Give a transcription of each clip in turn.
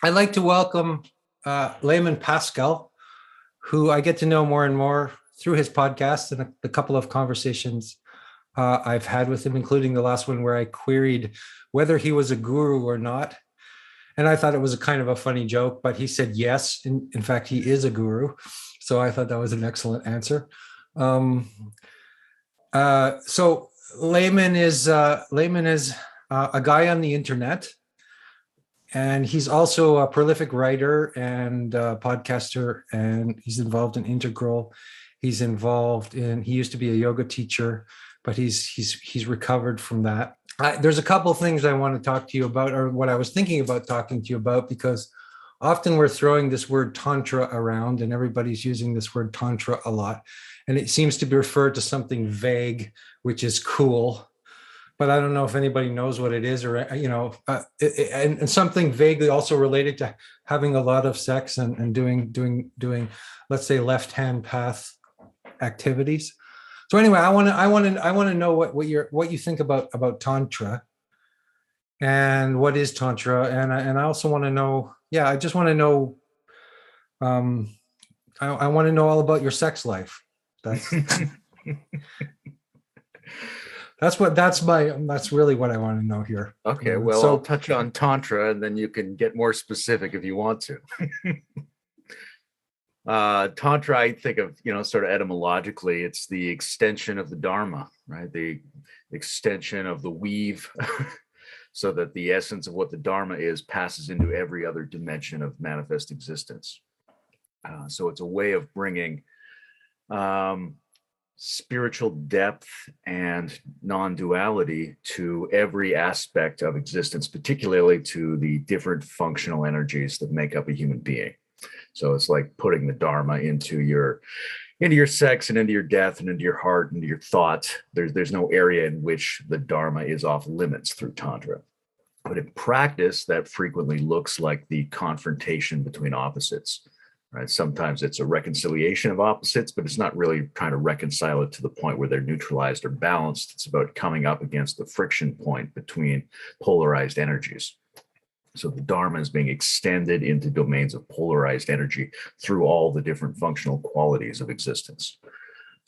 I'd like to welcome Layman Pascal, who I get to know more and more through his podcast and the couple of conversations I've had with him, including the last one where I queried whether he was a guru or not. And I thought it was a kind of a funny joke, but he said yes. In fact, he is a guru. So I thought that was an excellent answer. So Layman is a guy on the internet, and he's also a prolific writer and podcaster, and he's involved in Integral. He used to be a yoga teacher, but he's recovered from that. There's a couple of things I want to talk to you about, or what I was thinking about talking to you about, because often we're throwing this word Tantra around and everybody's using this word Tantra a lot. And it seems to be referred to something vague, which is cool. But I don't know if anybody knows what it is, or, and something vaguely also related to having a lot of sex and doing, let's say, left-hand path activities. So anyway, I want to know what you think about Tantra, and what is Tantra, and I also want to know. Yeah, I just want to know. I want to know all about your sex life. That's that's really what I want to know here. Okay, well, so I'll touch on Tantra, and then you can get more specific if you want to. Tantra, I think of, sort of etymologically, it's the extension of the Dharma, right? The extension of the weave, so that the essence of what the Dharma is passes into every other dimension of manifest existence. So it's a way of bringing spiritual depth and non-duality to every aspect of existence, particularly to the different functional energies that make up a human being. So it's like putting the Dharma into your sex and into your death and into your heart and into your thought. There's no area in which the Dharma is off limits through Tantra. But in practice, that frequently looks like the confrontation between opposites. Right? Sometimes it's a reconciliation of opposites, but it's not really trying to reconcile it to the point where they're neutralized or balanced. It's about coming up against the friction point between polarized energies. So the Dharma is being extended into domains of polarized energy through all the different functional qualities of existence.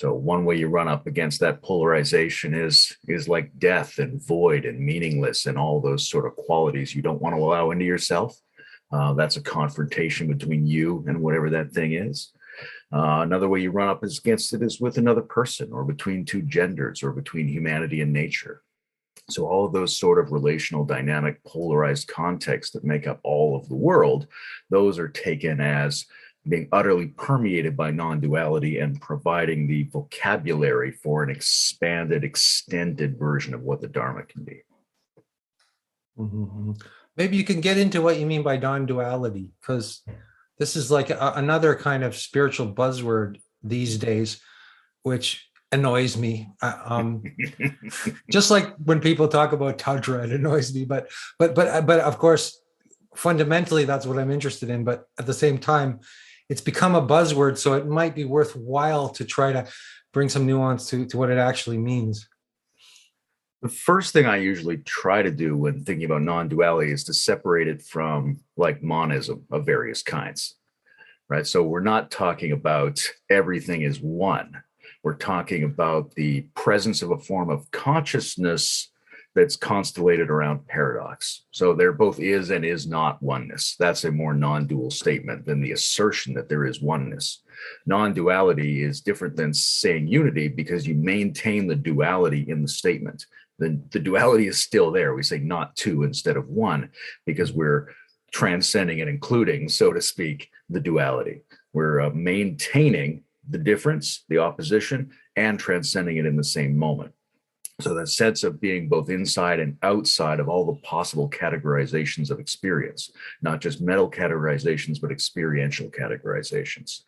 So one way you run up against that polarization is like death and void and meaningless and all those sort of qualities you don't want to allow into yourself. That's a confrontation between you and whatever that thing is. Another way you run up against it is with another person, or between two genders, or between humanity and nature. So all of those sort of relational, dynamic, polarized contexts that make up all of the world, those are taken as being utterly permeated by non-duality and providing the vocabulary for an expanded, extended version of what the Dharma can be. Mm-hmm. Maybe you can get into what you mean by non-duality, because this is like another kind of spiritual buzzword these days, which annoys me. Just like when people talk about Tantra, it annoys me. But of course, fundamentally, that's what I'm interested in. But at the same time, it's become a buzzword, so it might be worthwhile to try to bring some nuance to what it actually means. The first thing I usually try to do when thinking about non-duality is to separate it from like monism of various kinds, right? So we're not talking about everything is one. We're talking about the presence of a form of consciousness that's constellated around paradox. So there both is and is not oneness. That's a more non-dual statement than the assertion that there is oneness. Non-duality is different than saying unity because you maintain the duality in the statement. The duality is still there. We say not two instead of one because we're transcending and including, so to speak, the duality. We're maintaining the difference, the opposition, and transcending it in the same moment. So that sense of being both inside and outside of all the possible categorizations of experience, not just mental categorizations, but experiential categorizations.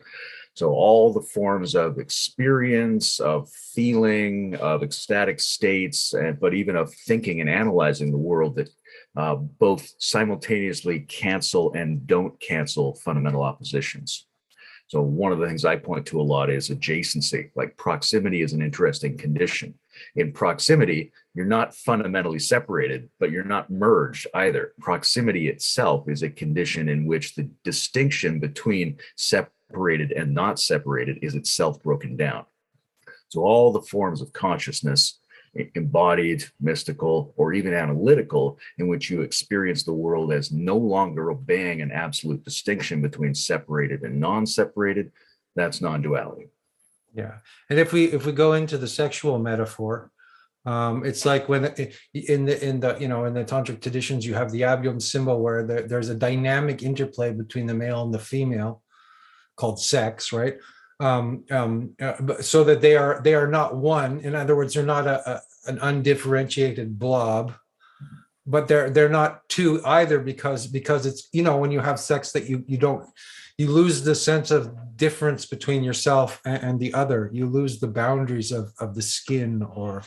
So all the forms of experience, of feeling, of ecstatic states, but even of thinking and analyzing the world that both simultaneously cancel and don't cancel fundamental oppositions. So one of the things I point to a lot is adjacency. Like proximity is an interesting condition. In proximity, you're not fundamentally separated, but you're not merged either. Proximity itself is a condition in which the distinction between separated and not separated is itself broken down. So all the forms of consciousness, embodied, mystical, or even analytical, in which you experience the world as no longer obeying an absolute distinction between separated and non-separated, that's non-duality. Yeah. And if we go into the sexual metaphor, it's like when in the in the tantric traditions, you have the abhyom symbol where there's a dynamic interplay between the male and the female called sex, right? So that they are not one. In other words, they're not an undifferentiated blob, but they're not two either, because it's, when you have sex, that you lose the sense of difference between yourself and the other. You lose the boundaries of the skin, or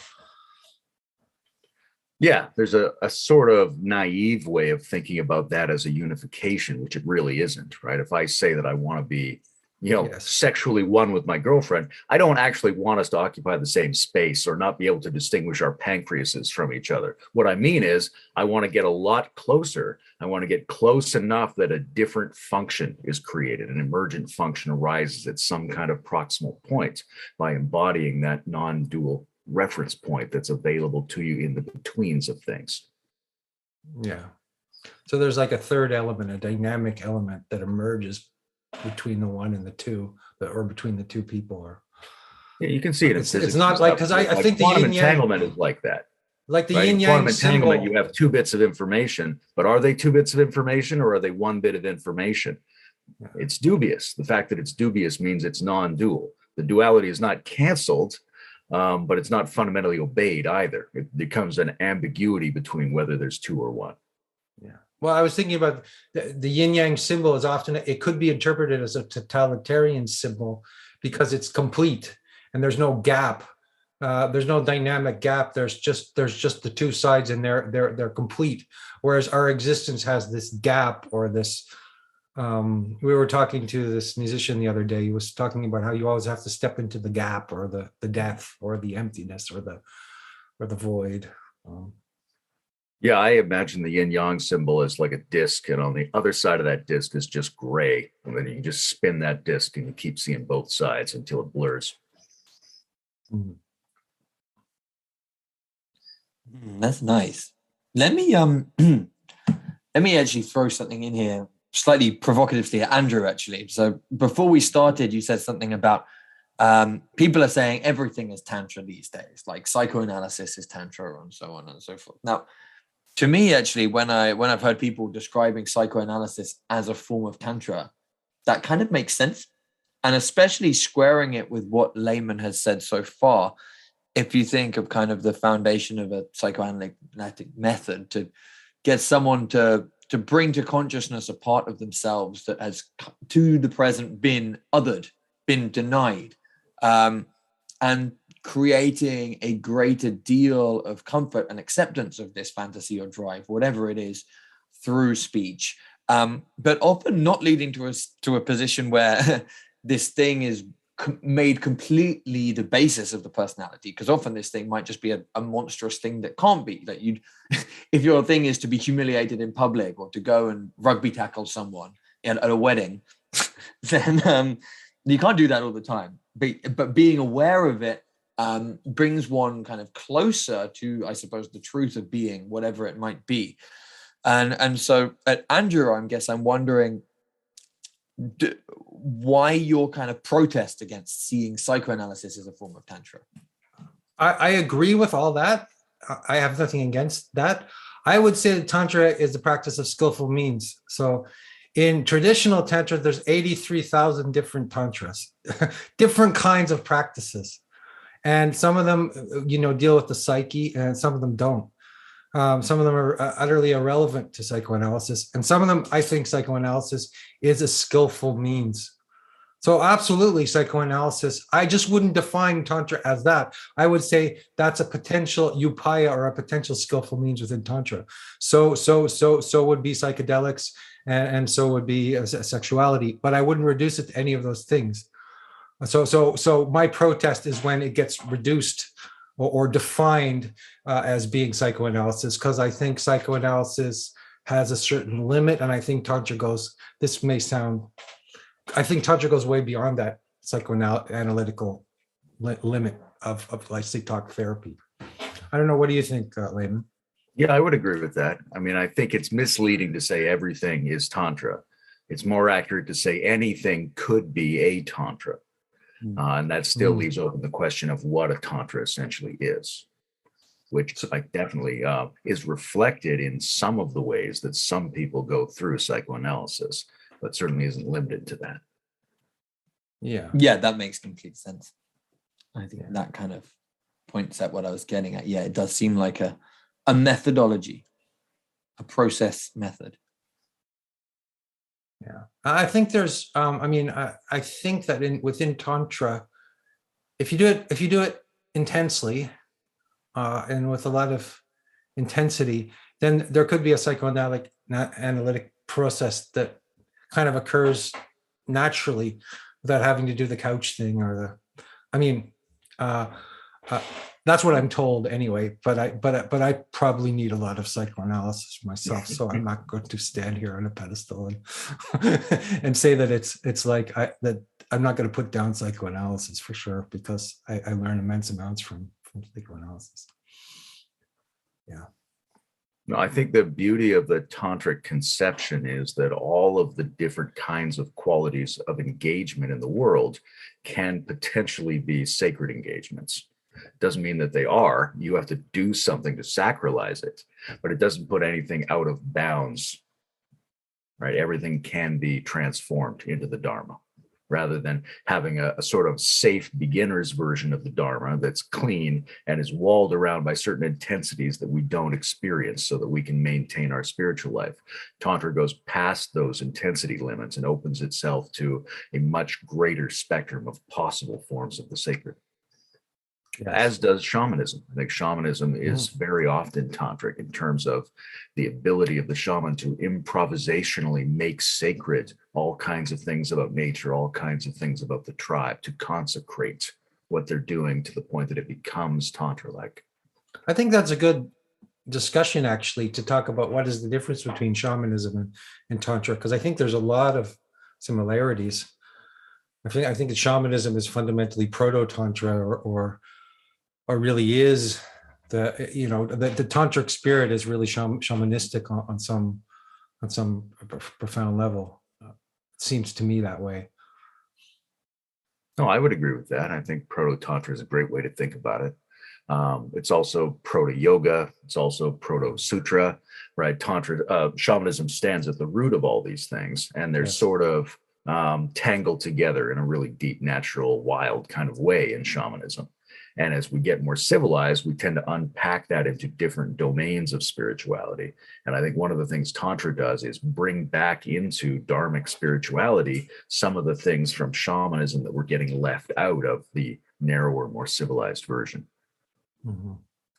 yeah, there's a sort of naive way of thinking about that as a unification, which it really isn't, right? If I say that I want to be yes. sexually one with my girlfriend, I don't actually want us to occupy the same space or not be able to distinguish our pancreases from each other. What I mean is, I want to get a lot closer. I want to get close enough that a different function is created. An emergent function arises at some kind of proximal point by embodying that non-dual reference point that's available to you in the betweens of things. Yeah. So there's like a third element, a dynamic element that emerges between the one and the two, or between the two people. Or yeah, you can see it. It's not like, because I think the quantum yin yang entanglement is like that. Like the right? yin In yang quantum entanglement, symbol. you have two bits of information, but are they two bits of information, or are they one bit of information? Yeah. It's dubious. The fact that it's dubious means it's non-dual. The duality is not canceled, but it's not fundamentally obeyed either. It becomes an ambiguity between whether there's two or one. Yeah. Well, I was thinking about the yin yang symbol is often, it could be interpreted as a totalitarian symbol because it's complete and there's no gap. There's no dynamic gap. There's just the two sides, and they're complete. Whereas our existence has this gap, or this. We were talking to this musician the other day. He was talking about how you always have to step into the gap, or the death, or the emptiness, or the void. Yeah, I imagine the yin yang symbol is like a disc, and on the other side of that disc is just gray. And then you can just spin that disc and you keep seeing both sides until it blurs. Mm. That's nice. Let me actually throw something in here, slightly provocatively at Andrew, actually. So before we started, you said something about people are saying everything is Tantra these days, like psychoanalysis is Tantra and so on and so forth. Now, to me, actually, when I've heard people describing psychoanalysis as a form of Tantra, that kind of makes sense. And especially squaring it with what Layman has said so far, if you think of kind of the foundation of a psychoanalytic method to get someone to bring to consciousness a part of themselves that has to the present been othered, been denied, and creating a greater deal of comfort and acceptance of this fantasy or drive, whatever it is, through speech, but often not leading to a position where this thing is made completely the basis of the personality, because often this thing might just be a monstrous thing that can't be, that you'd if your thing is to be humiliated in public or to go and rugby tackle someone at a wedding, then you can't do that all the time, but being aware of it brings one kind of closer to, I suppose, the truth of being, whatever it might be. And so at Andrew, I'm wondering why your kind of protest against seeing psychoanalysis as a form of Tantra. I agree with all that. I have nothing against that. I would say that Tantra is the practice of skillful means. So in traditional Tantra, there's 83,000 different Tantras, different kinds of practices. And some of them, deal with the psyche, and some of them don't. Some of them are utterly irrelevant to psychoanalysis. And some of them, I think psychoanalysis is a skillful means. So absolutely psychoanalysis. I just wouldn't define Tantra as that. I would say that's a potential upaya, or a potential skillful means within Tantra. So would be psychedelics, and so would be sexuality, but I wouldn't reduce it to any of those things. So my protest is when it gets reduced, or defined as being psychoanalysis, because I think psychoanalysis has a certain limit, and I think Tantra goes, this may sound, I think Tantra goes way beyond that psychoanalytical limit of like, say, talk therapy. I don't know. What do you think, Layman? Yeah, I would agree with that. I mean, I think it's misleading to say everything is Tantra. It's more accurate to say anything could be a Tantra. And that still leaves open the question of what a Tantra essentially is, which I definitely is reflected in some of the ways that some people go through psychoanalysis, but certainly isn't limited to that. Yeah, that makes complete sense. I think that kind of points at what I was getting at. Yeah, it does seem like a methodology, a process method. Yeah, I think there's, I think that within Tantra, if you do it intensely, and with a lot of intensity, then there could be a psychoanalytic process that kind of occurs naturally without having to do the couch thing or that's what I'm told anyway, but I probably need a lot of psychoanalysis myself, so I'm not going to stand here on a pedestal and say that it's like that I'm not going to put down psychoanalysis for sure, because I learn immense amounts from psychoanalysis. Yeah. No, I think the beauty of the tantric conception is that all of the different kinds of qualities of engagement in the world can potentially be sacred engagements. Doesn't mean that they are. You have to do something to sacralize it, but it doesn't put anything out of bounds, right? Everything can be transformed into the Dharma, rather than having a sort of safe beginner's version of the Dharma that's clean and is walled around by certain intensities that we don't experience so that we can maintain our spiritual life. Tantra goes past those intensity limits and opens itself to a much greater spectrum of possible forms of the sacred. Yes. As does shamanism. I think shamanism is very often tantric in terms of the ability of the shaman to improvisationally make sacred all kinds of things about nature, all kinds of things about the tribe, to consecrate what they're doing to the point that it becomes tantra-like. I think that's a good discussion, actually, to talk about what is the difference between shamanism and tantra, because I think there's a lot of similarities. I think that shamanism is fundamentally proto-tantra, or really is the tantric spirit is really shamanistic on some profound level. It seems to me that way. No, I would agree with that. I think proto-tantra is a great way to think about it. It's also proto-yoga. It's also proto-sutra, right? Tantra, shamanism stands at the root of all these things, and they're sort of tangled together in a really deep, natural, wild kind of way in shamanism. And as we get more civilized, we tend to unpack that into different domains of spirituality. And I think one of the things Tantra does is bring back into Dharmic spirituality some of the things from shamanism that were getting left out of the narrower, more civilized version. Mm-hmm.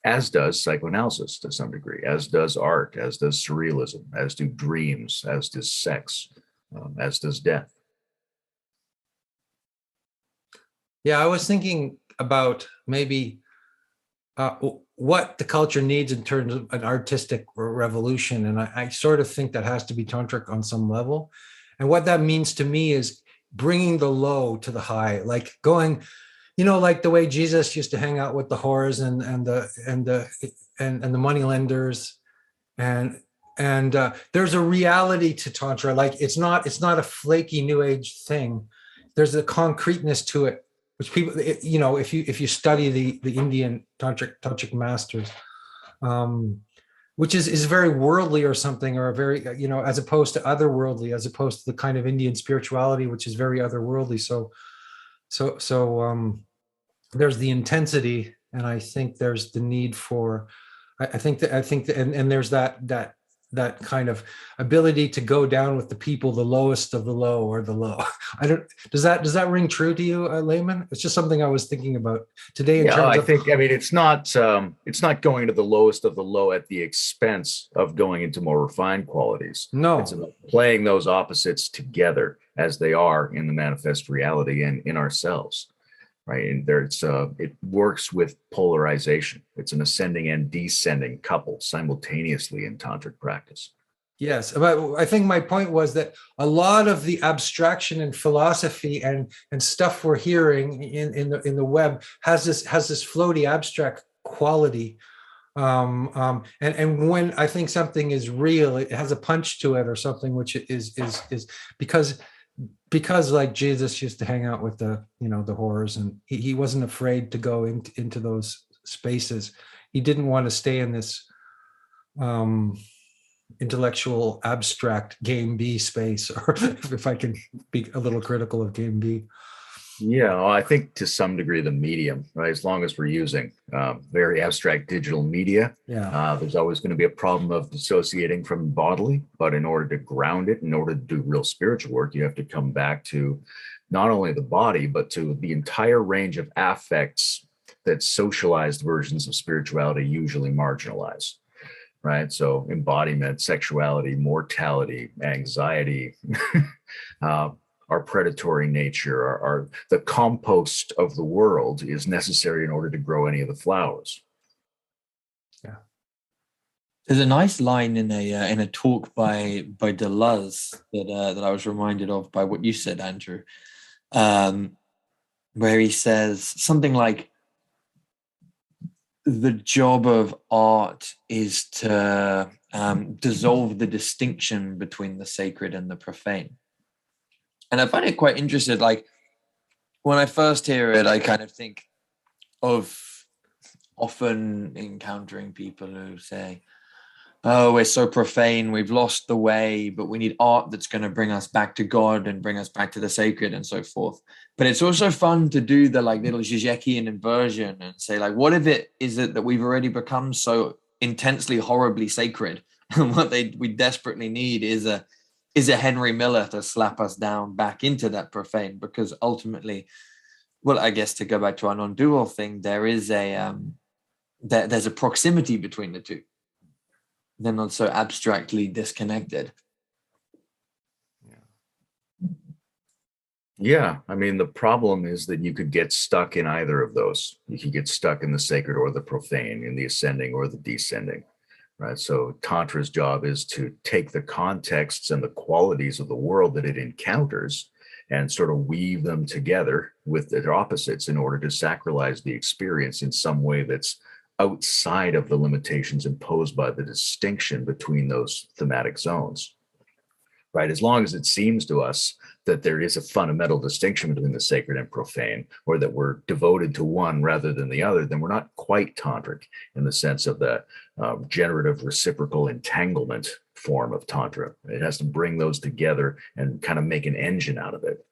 As does psychoanalysis to some degree, as does art, as does surrealism, as do dreams, as does sex, as does death. Yeah, I was thinking about maybe what the culture needs in terms of an artistic revolution. And I sort of think that has to be tantric on some level. And what that means to me is bringing the low to the high, like going, like the way Jesus used to hang out with the whores and the money lenders. And there's a reality to tantra. Like it's not a flaky new age thing. There's a concreteness to it, which people, if you study the Indian tantric masters, which is very worldly or something, or a very, as opposed to otherworldly, as opposed to the kind of Indian spirituality, which is very otherworldly. So there's the intensity, and I think there's the need for, I think that, and there's that kind of ability to go down with the people, the lowest of the low, or the low. Does that ring true to you, Layman? It's just something I was thinking about today. It's not going to the lowest of the low at the expense of going into more refined qualities. No, it's about playing those opposites together as they are in the manifest reality and in ourselves. right? And there's it works with polarization. It's an ascending and descending couple simultaneously in tantric practice. Yes, but I think my point was that a lot of the abstraction and philosophy and stuff we're hearing in the web has this floaty abstract quality. And when I think something is real, it has a punch to it or something, which is because like Jesus used to hang out with the whores, and he wasn't afraid to go into those spaces. He didn't want to stay in this intellectual abstract game B space, or if I can be a little critical of game B. Yeah, well, I think to some degree the medium, right? As long as we're using very abstract digital media, there's always going to be a problem of dissociating from bodily. But in order to ground it, in order to do real spiritual work, you have to come back to not only the body, but to the entire range of affects that socialized versions of spirituality usually marginalize. Right. So embodiment, sexuality, mortality, anxiety, our predatory nature, our the compost of the world is necessary in order to grow any of the flowers. Yeah. There's a nice line in a talk by Deleuze that I was reminded of by what you said, Andrew, where he says something like, the job of art is to dissolve the distinction between the sacred and the profane. And I find it quite interesting. Like, when I first hear it, I kind of think of often encountering people who say, oh, we're so profane, we've lost the way, but we need art that's going to bring us back to God and bring us back to the sacred and so forth. But it's also fun to do the like little Zizekian inversion and say, like, what if it is it that we've already become so intensely, horribly sacred? And what we desperately need is a Henry Miller to slap us down back into that profane, because ultimately, well, I guess to go back to our non-dual thing, there is there's a proximity between the two. They're not so abstractly disconnected. Yeah, I mean, the problem is that you could get stuck in either of those. You could get stuck in the sacred or the profane, in the ascending or the descending, right? So Tantra's job is to take the contexts and the qualities of the world that it encounters and sort of weave them together with their opposites in order to sacralize the experience in some way that's outside of the limitations imposed by the distinction between those thematic zones, right? As long as it seems to us that there is a fundamental distinction between the sacred and profane, or that we're devoted to one rather than the other, then we're not quite tantric in the sense of the generative reciprocal entanglement form of Tantra. It has to bring those together and kind of make an engine out of it,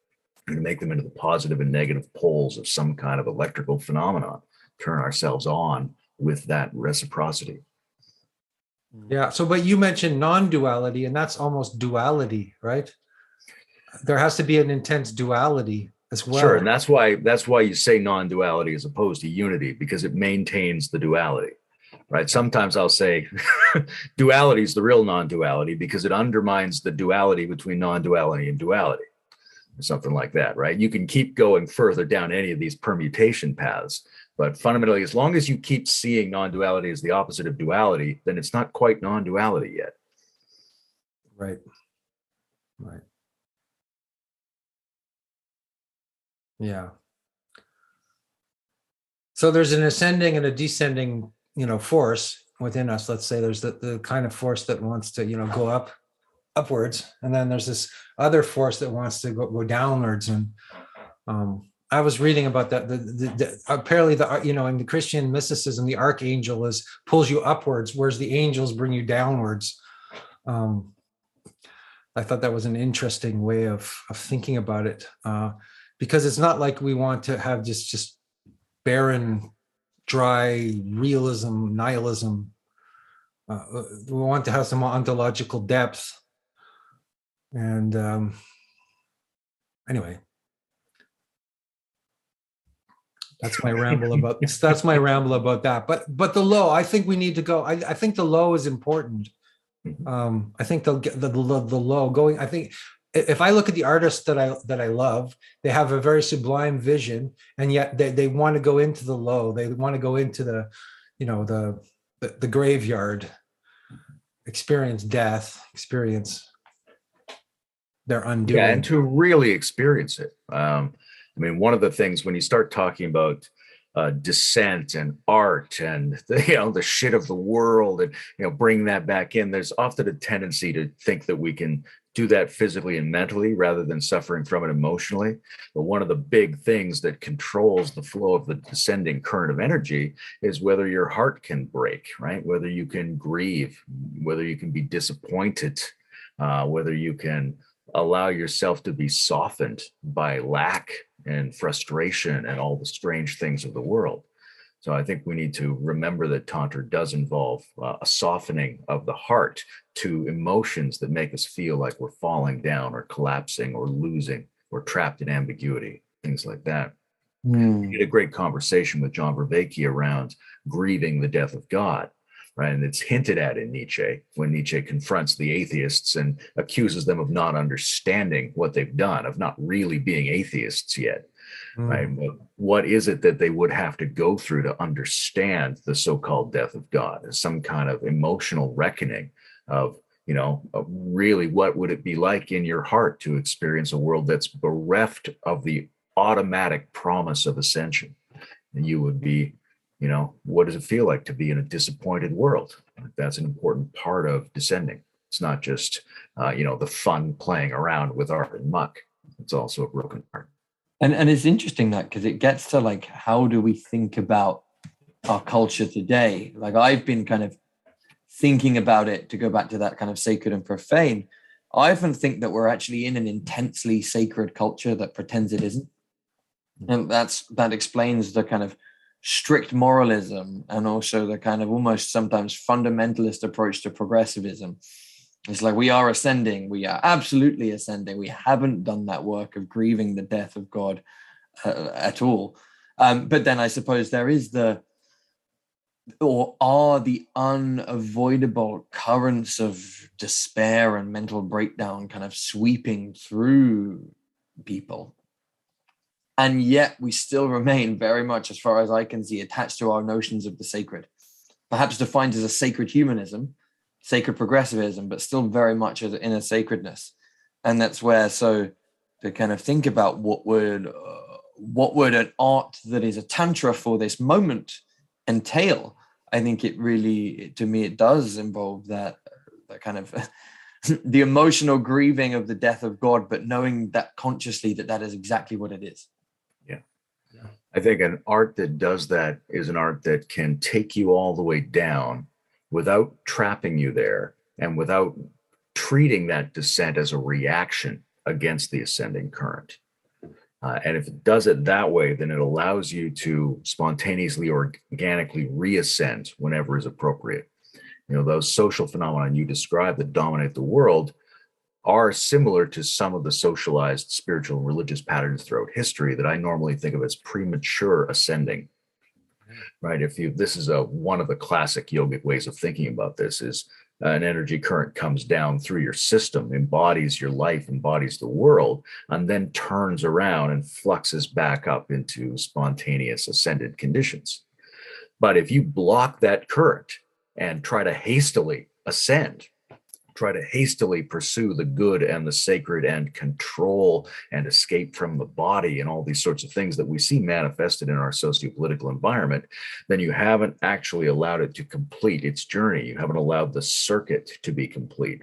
and make them into the positive and negative poles of some kind of electrical phenomenon, turn ourselves on with that reciprocity. Yeah. So, but you mentioned non-duality, and that's almost duality, right? There has to be an intense duality as well. Sure, and that's why you say non-duality as opposed to unity, because it maintains the duality, right? Sometimes I'll say duality is the real non-duality because it undermines the duality between non-duality and duality, or something like that, right? You can keep going further down any of these permutation paths, but fundamentally, as long as you keep seeing non-duality as the opposite of duality, then it's not quite non-duality yet. Right. Right. Yeah. So there's an ascending and a descending, force within us. Let's say there's the kind of force that wants to, go upwards, and then there's this other force that wants to go downwards. And I was reading about that. Apparently, in the Christian mysticism, the archangel pulls you upwards, whereas the angels bring you downwards. I thought that was an interesting way of thinking about it, because it's not like we want to have just barren, dry realism, nihilism. We want to have some ontological depth. And anyway. That's my ramble about that. But the low, I think we need to go. I think the low is important. I think the low going. I think if I look at the artists that I love, they have a very sublime vision, and yet they want to go into the low. They want to go into the, the graveyard, experience death, experience their undoing. Yeah, and to really experience it. I mean, one of the things when you start talking about dissent and art and the shit of the world, and bring that back in, there's often a tendency to think that we can do that physically and mentally rather than suffering from it emotionally. But one of the big things that controls the flow of the descending current of energy is whether your heart can break, right? Whether you can grieve, whether you can be disappointed, whether you can allow yourself to be softened by lack and frustration and all the strange things of the world. So I think we need to remember that Tantra does involve a softening of the heart to emotions that make us feel like we're falling down or collapsing or losing or trapped in ambiguity, things like that. We had a great conversation with John Vervaeke around grieving the death of God, right? And it's hinted at in Nietzsche when Nietzsche confronts the atheists and accuses them of not understanding what they've done, of not really being atheists yet. Right? But what is it that they would have to go through to understand the so-called death of God? As some kind of emotional reckoning of, of really what would it be like in your heart to experience a world that's bereft of the automatic promise of ascension? And you would be, what does it feel like to be in a disappointed world? That's an important part of descending. It's not just, the fun playing around with art and muck. It's also a broken part. And it's interesting that because it gets to like, how do we think about our culture today? Like I've been kind of thinking about it, to go back to that kind of sacred and profane. I often think that we're actually in an intensely sacred culture that pretends it isn't. And that explains the kind of strict moralism and also the kind of almost sometimes fundamentalist approach to progressivism. It's like we are ascending. We are absolutely ascending. We haven't done that work of grieving the death of God at all. But then I suppose there is the unavoidable currents of despair and mental breakdown kind of sweeping through people. And yet we still remain very much, as far as I can see, attached to our notions of the sacred, perhaps defined as a sacred humanism, sacred progressivism, but still very much as in a sacredness. And that's where, so to kind of think about what would an art that is a tantra for this moment entail, I think it really, to me, it does involve that kind of the emotional grieving of the death of God, but knowing that consciously that is exactly what it is. Yeah. I think an art that does that is an art that can take you all the way down without trapping you there and without treating that descent as a reaction against the ascending current. And if it does it that way, then it allows you to spontaneously or organically reascend whenever is appropriate. Those social phenomena you described that dominate the world are similar to some of the socialized spiritual and religious patterns throughout history that I normally think of as premature ascending. Right? This is one of the classic yogic ways of thinking about this is an energy current comes down through your system, embodies your life, embodies the world, and then turns around and fluxes back up into spontaneous ascended conditions. But if you block that current and try to hastily ascend, try to hastily pursue the good and the sacred and control and escape from the body and all these sorts of things that we see manifested in our socio-political environment, then you haven't actually allowed it to complete its journey. You haven't allowed the circuit to be complete.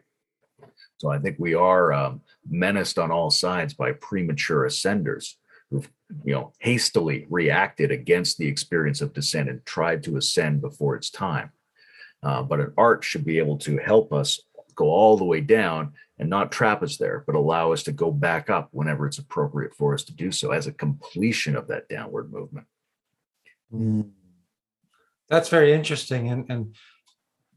So I think we are menaced on all sides by premature ascenders who've hastily reacted against the experience of descent and tried to ascend before its time. But an art should be able to help us go all the way down and not trap us there, but allow us to go back up whenever it's appropriate for us to do so as a completion of that downward movement. That's very interesting. And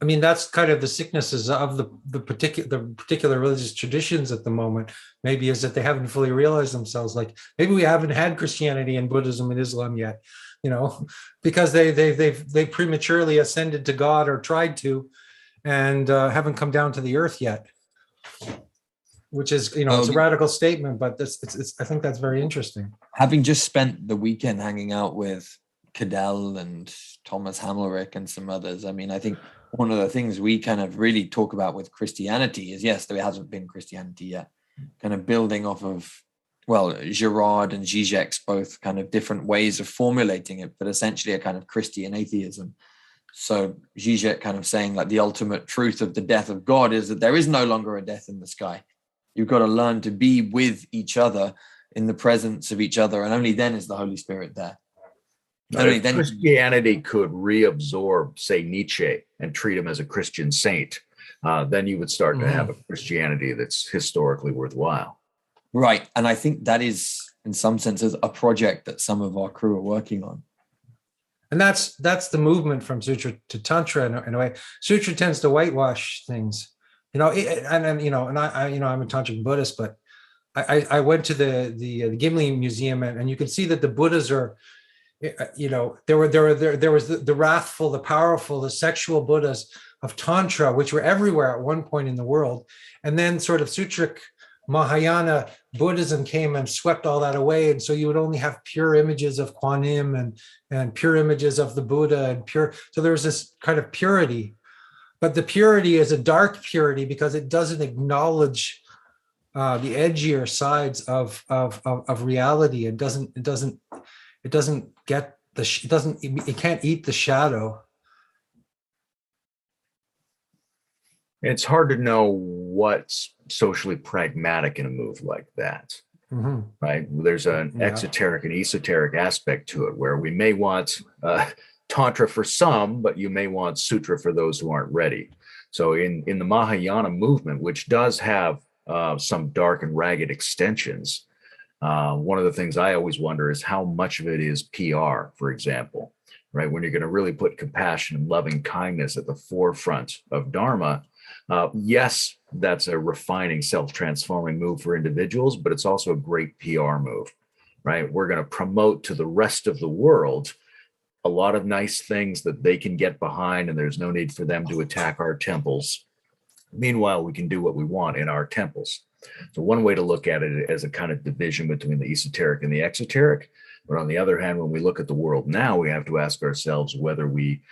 I mean, that's kind of the sicknesses of the particular religious traditions at the moment, maybe, is that they haven't fully realized themselves. Like maybe we haven't had Christianity and Buddhism and Islam yet, because they prematurely ascended to God or tried to, and haven't come down to the earth yet. which is, it's a radical statement, but I think that's very interesting. Having just spent the weekend hanging out with Cadell and Thomas Hammelrick and some others, I mean, I think one of the things we kind of really talk about with Christianity is, yes, there hasn't been Christianity yet, kind of building off of, well, Girard and Zizek's both kind of different ways of formulating it, but essentially a kind of Christian atheism. So Zizek kind of saying like the ultimate truth of the death of God is that there is no longer a death in the sky. You've got to learn to be with each other in the presence of each other, and only then is the Holy Spirit there. If Christianity could reabsorb, say, Nietzsche and treat him as a Christian saint, then you would start to have a Christianity that's historically worthwhile. Right. And I think that is, in some senses, a project that some of our crew are working on. And that's the movement from Sutra to Tantra in a way. Sutra tends to whitewash things, I'm a Tantric Buddhist, but I went to the Gimli Museum, and you can see that the Buddhas are, there was the wrathful, the powerful, the sexual Buddhas of Tantra, which were everywhere at one point in the world. And then sort of Sutric Mahayana Buddhism came and swept all that away. And so you would only have pure images of Kuan Yin and pure images of the Buddha and pure. So there was this kind of purity, but the purity is a dark purity because it doesn't acknowledge the edgier sides of reality. It can't eat the shadow. It's hard to know what's socially pragmatic in a move like that, right? There's an exoteric and esoteric aspect to it, where we may want Tantra for some, but you may want Sutra for those who aren't ready. So in the Mahayana movement, which does have some dark and ragged extensions, one of the things I always wonder is how much of it is PR, for example, right? When you're going to really put compassion and loving kindness at the forefront of Dharma, yes, that's a refining, self-transforming move for individuals, but it's also a great PR move, right? We're going to promote to the rest of the world a lot of nice things that they can get behind, and there's no need for them to attack our temples. Meanwhile, we can do what we want in our temples. So one way to look at it as a kind of division between the esoteric and the exoteric. But on the other hand, when we look at the world now, we have to ask ourselves whether we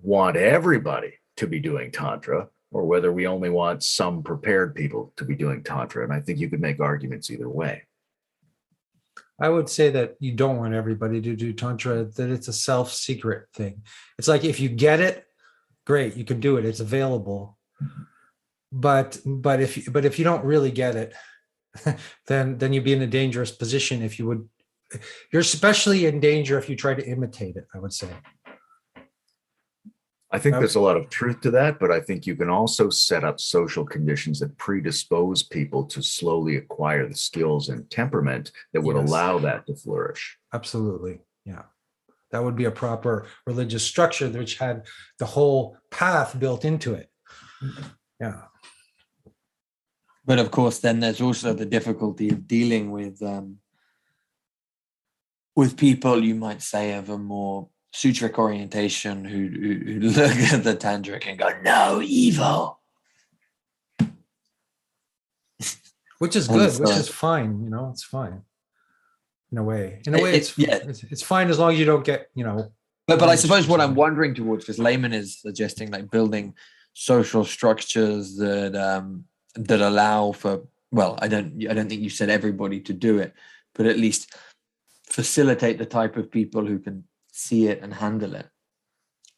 want everybody to be doing Tantra, or whether we only want some prepared people to be doing Tantra. And I think you could make arguments either way. I would say that you don't want everybody to do Tantra, that it's a self-secret thing. It's like, if you get it, great, you can do it. It's available. But if you don't really get it, then you'd be in a dangerous position if you would. You're especially in danger if you try to imitate it, I would say. I think there's a lot of truth to that, but I think you can also set up social conditions that predispose people to slowly acquire the skills and temperament that would allow that to flourish. Absolutely. Yeah. That would be a proper religious structure which had the whole path built into it. Yeah. But of course, then there's also the difficulty of dealing with people, you might say, of a more sutric orientation who look at the tantric and go, no, evil. Which is good, which is fine, it's fine. In a way, it's fine as long as you don't get, But I suppose what I'm wondering towards, because Layman is suggesting like building social structures that allow for, well, I don't think you said everybody to do it, but at least facilitate the type of people who can see it and handle it.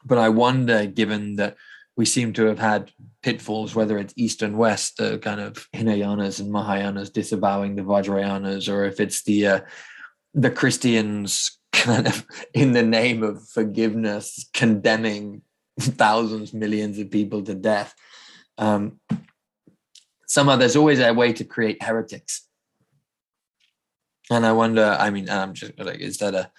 But I wonder, given that we seem to have had pitfalls, whether it's East and West, the kind of Hinayanas and Mahayanas disavowing the Vajrayanas, or if it's the Christians kind of in the name of forgiveness condemning thousands, millions of people to death. Somehow there's always a way to create heretics. And I wonder, I'm just like, is that a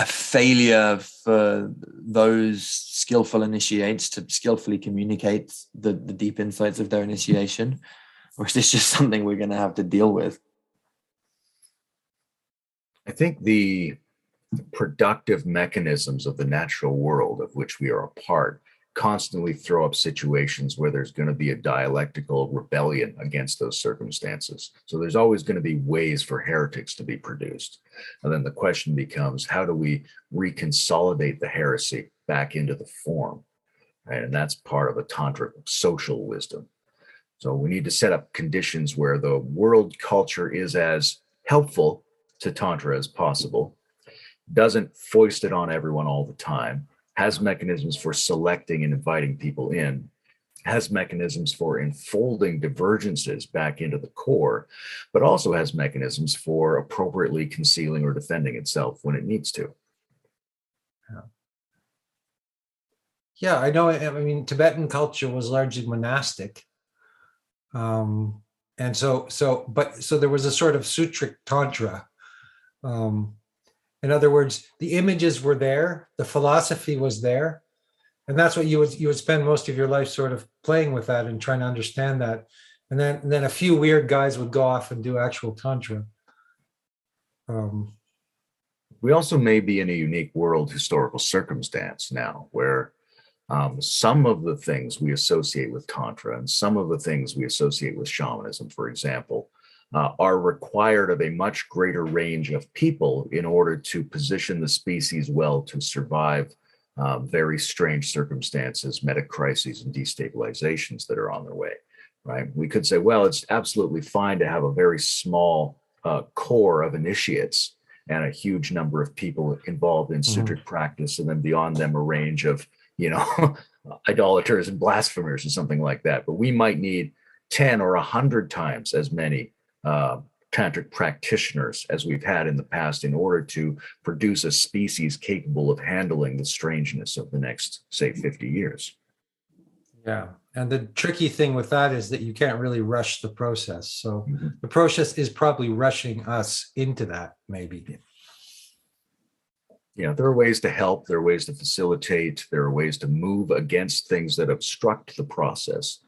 failure for those skillful initiates to skillfully communicate the deep insights of their initiation? Or is this just something we're going to have to deal with? I think the productive mechanisms of the natural world of which we are a part constantly throw up situations where there's going to be a dialectical rebellion against those circumstances. So there's always going to be ways for heretics to be produced. And then the question becomes, how do we reconsolidate the heresy back into the form? Right? And that's part of a tantric social wisdom. So we need to set up conditions where the world culture is as helpful to Tantra as possible, doesn't foist it on everyone all the time, has mechanisms for selecting and inviting people in, has mechanisms for enfolding divergences back into the core, but also has mechanisms for appropriately concealing or defending itself when it needs to. Yeah, I know. I mean, Tibetan culture was largely monastic. And so there was a sort of sutric tantra. In other words, the images were there, the philosophy was there, and that's what you would spend most of your life sort of playing with that and trying to understand that. And then a few weird guys would go off and do actual tantra. We also may be in a unique world historical circumstance now where some of the things we associate with Tantra and some of the things we associate with shamanism, for example, are required of a much greater range of people in order to position the species well to survive very strange circumstances, metacrises, and destabilizations that are on their way, right? We could say, well, it's absolutely fine to have a very small core of initiates and a huge number of people involved in sutric practice, and then beyond them a range of idolaters and blasphemers or something like that. But we might need 10 or 100 times as many tantric practitioners as we've had in the past in order to produce a species capable of handling the strangeness of the next, say, 50 years. Yeah. And the tricky thing with that is that you can't really rush the process. So the process is probably rushing us into that, maybe. Yeah, there are ways to help, there are ways to facilitate, there are ways to move against things that obstruct the process,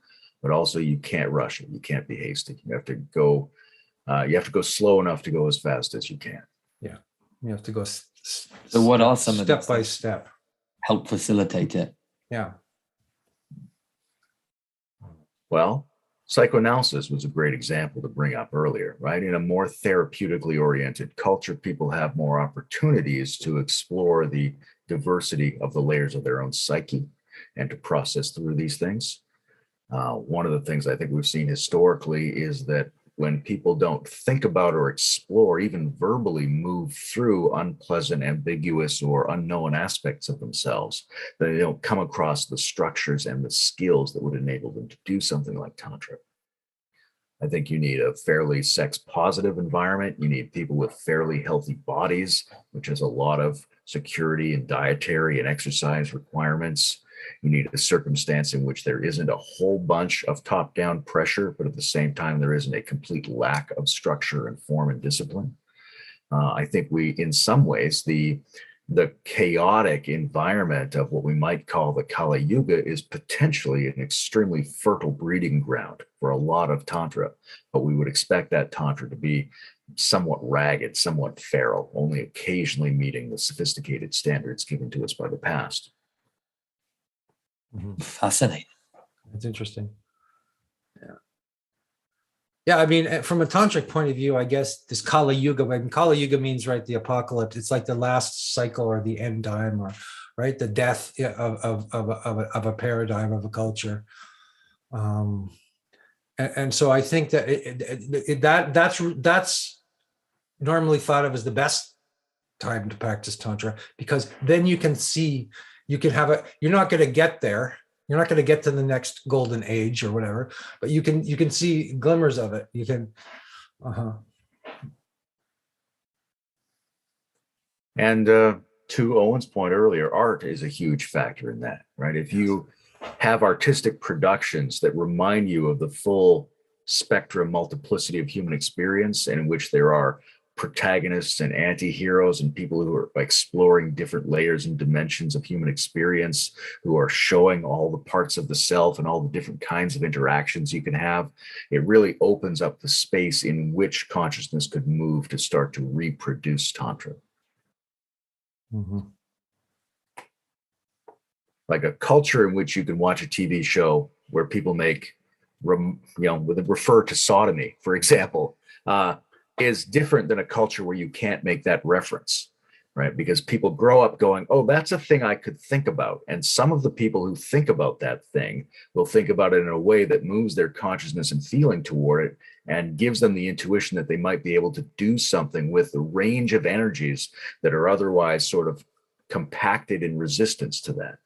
but also you can't rush it. You can't be hasty. You have to go slow enough to go as fast as you can. Yeah, you have to go. So what are some of step by step? Help facilitate it. Yeah. Well, psychoanalysis was a great example to bring up earlier, right? In a more therapeutically oriented culture, people have more opportunities to explore the diversity of the layers of their own psyche and to process through these things. One of the things I think we've seen historically is that when people don't think about or explore, even verbally move through unpleasant, ambiguous, or unknown aspects of themselves, they don't come across the structures and the skills that would enable them to do something like Tantra. I think you need a fairly sex-positive environment. You need people with fairly healthy bodies, which has a lot of security and dietary and exercise requirements. You need a circumstance in which there isn't a whole bunch of top-down pressure, but at the same time, there isn't a complete lack of structure and form and discipline. I think in some ways, the chaotic environment of what we might call the Kali Yuga is potentially an extremely fertile breeding ground for a lot of Tantra, but we would expect that Tantra to be somewhat ragged, somewhat feral, only occasionally meeting the sophisticated standards given to us by the past. Fascinating. That's interesting. Yeah, I mean, from a tantric point of view, I guess this Kali Yuga, when Kali Yuga means, right, the apocalypse, it's like the last cycle or the end time, or right, the death of a paradigm, of a culture. And so I think that that's normally thought of as the best time to practice Tantra, because then you can see, you can have you're not going to get there. You're not going to get to the next golden age or whatever, but you can see glimmers of it. You can. And to Owen's point earlier, art is a huge factor in that, right? If you have artistic productions that remind you of the full spectrum, multiplicity of human experience, and in which there are protagonists and anti-heroes and people who are exploring different layers and dimensions of human experience, who are showing all the parts of the self and all the different kinds of interactions you can have, it really opens up the space in which consciousness could move to start to reproduce Tantra. like a culture in which you can watch a TV show where people refer to sodomy, for example, is different than a culture where you can't make that reference, right? Because people grow up going, oh, that's a thing I could think about. And some of the people who think about that thing will think about it in a way that moves their consciousness and feeling toward it and gives them the intuition that they might be able to do something with the range of energies that are otherwise sort of compacted in resistance to that,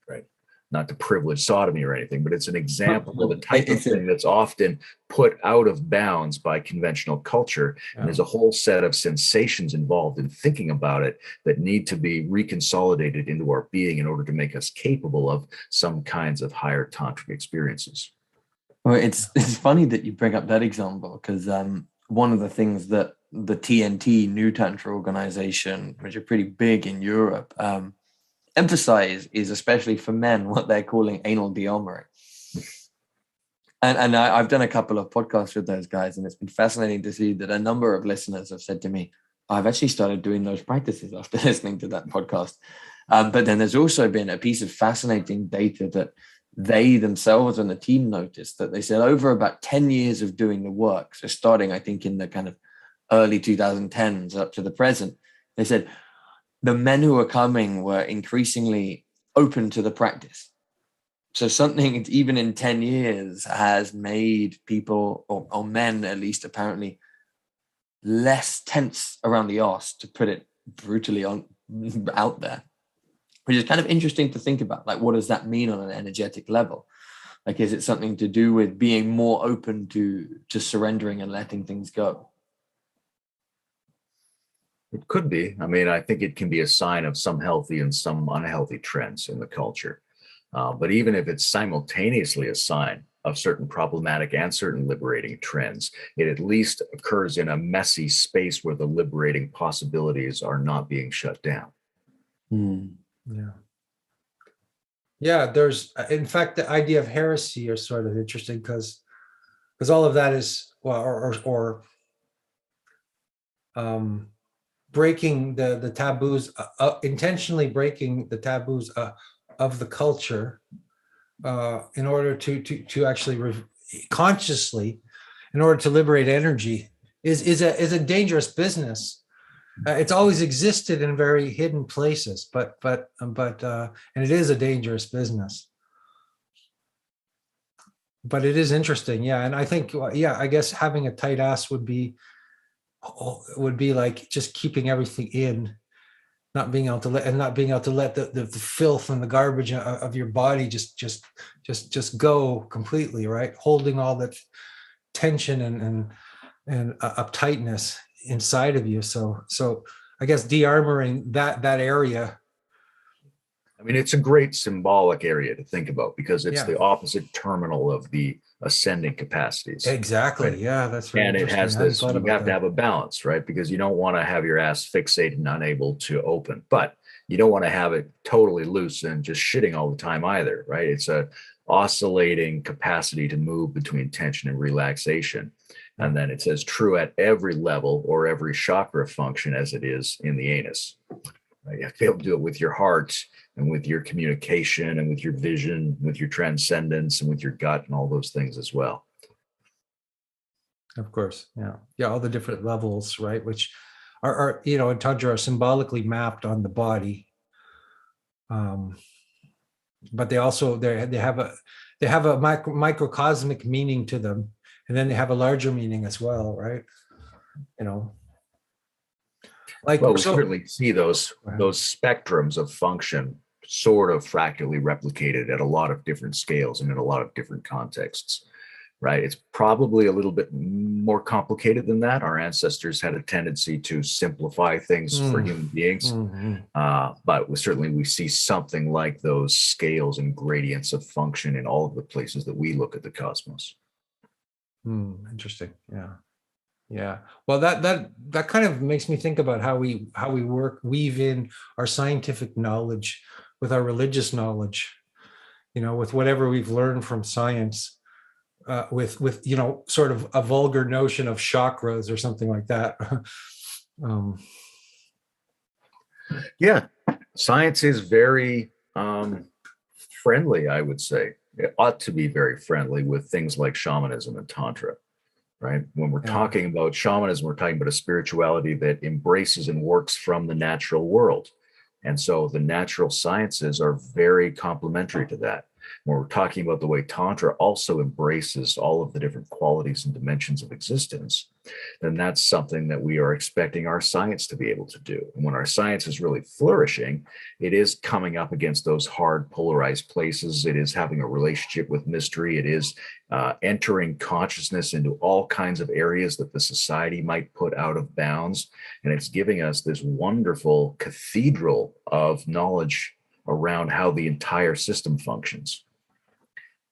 right? Not to privilege sodomy or anything, but it's an example of a type of thing that's often put out of bounds by conventional culture. And there's a whole set of sensations involved in thinking about it that need to be reconsolidated into our being in order to make us capable of some kinds of higher tantric experiences. Well, it's funny that you bring up that example, because one of the things that the TNT, New Tantra organization, which are pretty big in Europe, emphasize is, especially for men, what they're calling anal dearmoring. And I've done a couple of podcasts with those guys, and it's been fascinating to see that a number of listeners have said to me, I've actually started doing those practices after listening to that podcast. But then there's also been a piece of fascinating data that they themselves and the team noticed, that they said over about 10 years of doing the work, so starting, I think, in the kind of early 2010s up to the present, they said the men who were coming were increasingly open to the practice. So something even in 10 years has made people, or men at least apparently, less tense around the arse, to put it brutally out there, which is kind of interesting to think about. Like, what does that mean on an energetic level? Like, is it something to do with being more open to surrendering and letting things go? It could be. I mean, I think it can be a sign of some healthy and some unhealthy trends in the culture. But even if it's simultaneously a sign of certain problematic and certain liberating trends, it at least occurs in a messy space where the liberating possibilities are not being shut down. Yeah. Yeah, there's, in fact, the idea of heresy is sort of interesting because all of that is, well, or breaking the taboos, intentionally breaking the taboos of the culture in order to actually consciously, in order to liberate energy, is a dangerous business. It's always existed in very hidden places, but and it is a dangerous business. But it is interesting, yeah. And I think, yeah, I guess having a tight ass would be like just keeping everything in, not being able to let the filth and the garbage of your body just go completely, right? Holding all that tension and uptightness inside of you. So I guess de-armoring that area. I mean, it's a great symbolic area to think about because it's the opposite terminal of the ascending capacities. Exactly. Right? Yeah, that's very and it interesting. has this, you have to have a balance, right? Because you don't want to have your ass fixated and unable to open, but you don't want to have it totally loose and just shitting all the time either, right? It's a oscillating capacity to move between tension and relaxation. And then it's as true at every level or every chakra function as it is in the anus. Right? You have to be able to do it with your heart and with your communication and with your vision, with your transcendence and with your gut and all those things as well. Of course. Yeah. All the different levels, right? Which are in Tantra are symbolically mapped on the body. But they also, they have a microcosmic meaning to them. And then they have a larger meaning as well, right? Like, well, we certainly see those spectrums of function sort of fractally replicated at a lot of different scales and in a lot of different contexts, right? It's probably a little bit more complicated than that. Our ancestors had a tendency to simplify things for human beings, but we see something like those scales and gradients of function in all of the places that we look at the cosmos. Interesting. Yeah. Well, that kind of makes me think about how we weave in our scientific knowledge with our religious knowledge, with whatever we've learned from science, with sort of a vulgar notion of chakras or something like that. Yeah, science is very friendly, I would say. It ought to be very friendly with things like shamanism and Tantra, right? When we're talking about shamanism, we're talking about a spirituality that embraces and works from the natural world. And so the natural sciences are very complementary to that. When we're talking about the way Tantra also embraces all of the different qualities and dimensions of existence, then that's something that we are expecting our science to be able to do. And when our science is really flourishing, it is coming up against those hard polarized places. It is having a relationship with mystery. It is entering consciousness into all kinds of areas that the society might put out of bounds. And it's giving us this wonderful cathedral of knowledge around how the entire system functions.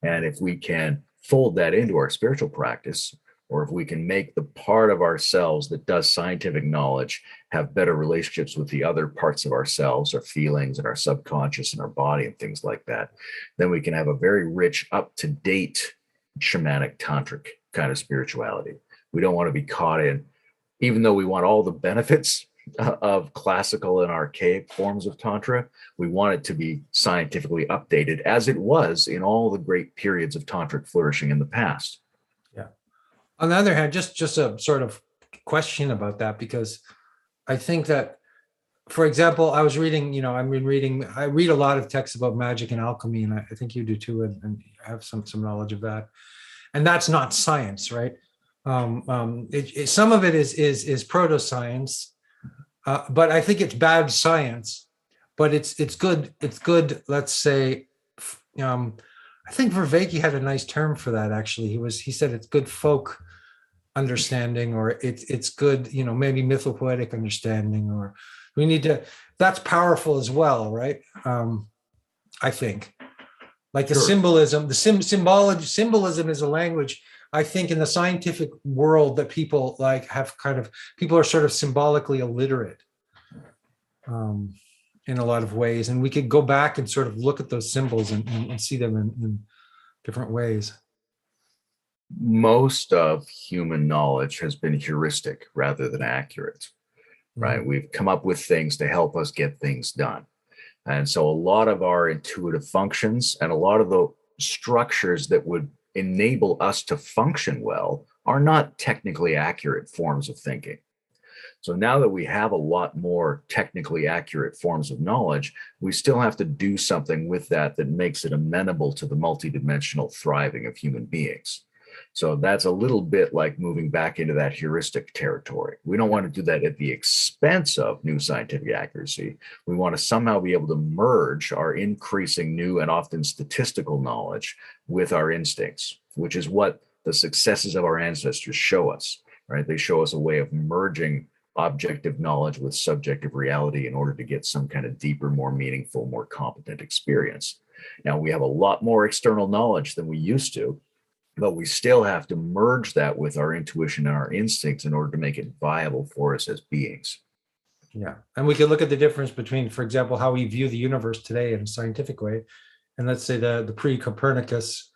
And if we can fold that into our spiritual practice, or if we can make the part of ourselves that does scientific knowledge have better relationships with the other parts of ourselves, our feelings and our subconscious and our body and things like that, then we can have a very rich, up-to-date shamanic tantric kind of spirituality. We don't want to be caught in, even though we want all the benefits of classical and archaic forms of Tantra, we want it to be scientifically updated as it was in all the great periods of tantric flourishing in the past. Yeah. On the other hand, just a sort of question about that, because I think that, for example, I was reading, I read a lot of texts about magic and alchemy, and I think you do too, and have some knowledge of that. And that's not science, right? Some of it is proto-science. But I think it's bad science, but it's good. It's good. Let's say, I think Vervaeke had a nice term for that. Actually, he said it's good folk understanding, or it's good, maybe mythopoetic understanding, or we need to. That's powerful as well, right? I think, like the symbolism, symbolism is a language. I think in the scientific world that people people are sort of symbolically illiterate in a lot of ways. And we could go back and sort of look at those symbols and see them in different ways. Most of human knowledge has been heuristic rather than accurate, right? We've come up with things to help us get things done. And so a lot of our intuitive functions and a lot of the structures that would enable us to function well are not technically accurate forms of thinking. So now that we have a lot more technically accurate forms of knowledge, we still have to do something with that makes it amenable to the multidimensional thriving of human beings. So that's a little bit like moving back into that heuristic territory. We don't want to do that at the expense of new scientific accuracy. We want to somehow be able to merge our increasing new and often statistical knowledge with our instincts, which is what the successes of our ancestors show us, right? They show us a way of merging objective knowledge with subjective reality in order to get some kind of deeper, more meaningful, more competent experience. Now, we have a lot more external knowledge than we used to, but we still have to merge that with our intuition and our instincts in order to make it viable for us as beings. Yeah. And we can look at the difference between, for example, how we view the universe today in a scientific way, and let's say the pre-Copernicus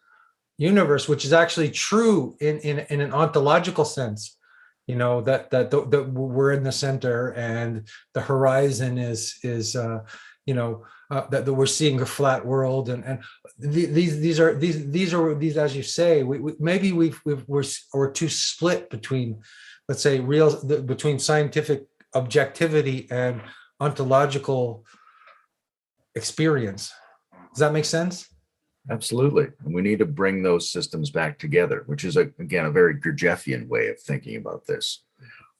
universe, which is actually true in an ontological sense, that we're in the center and the horizon is that we're seeing a flat world, and these are as you say, maybe we're too split between, let's say, between scientific objectivity and ontological experience. Does that make sense? Absolutely. And we need to bring those systems back together, which is, again, a very Gurdjieffian way of thinking about this,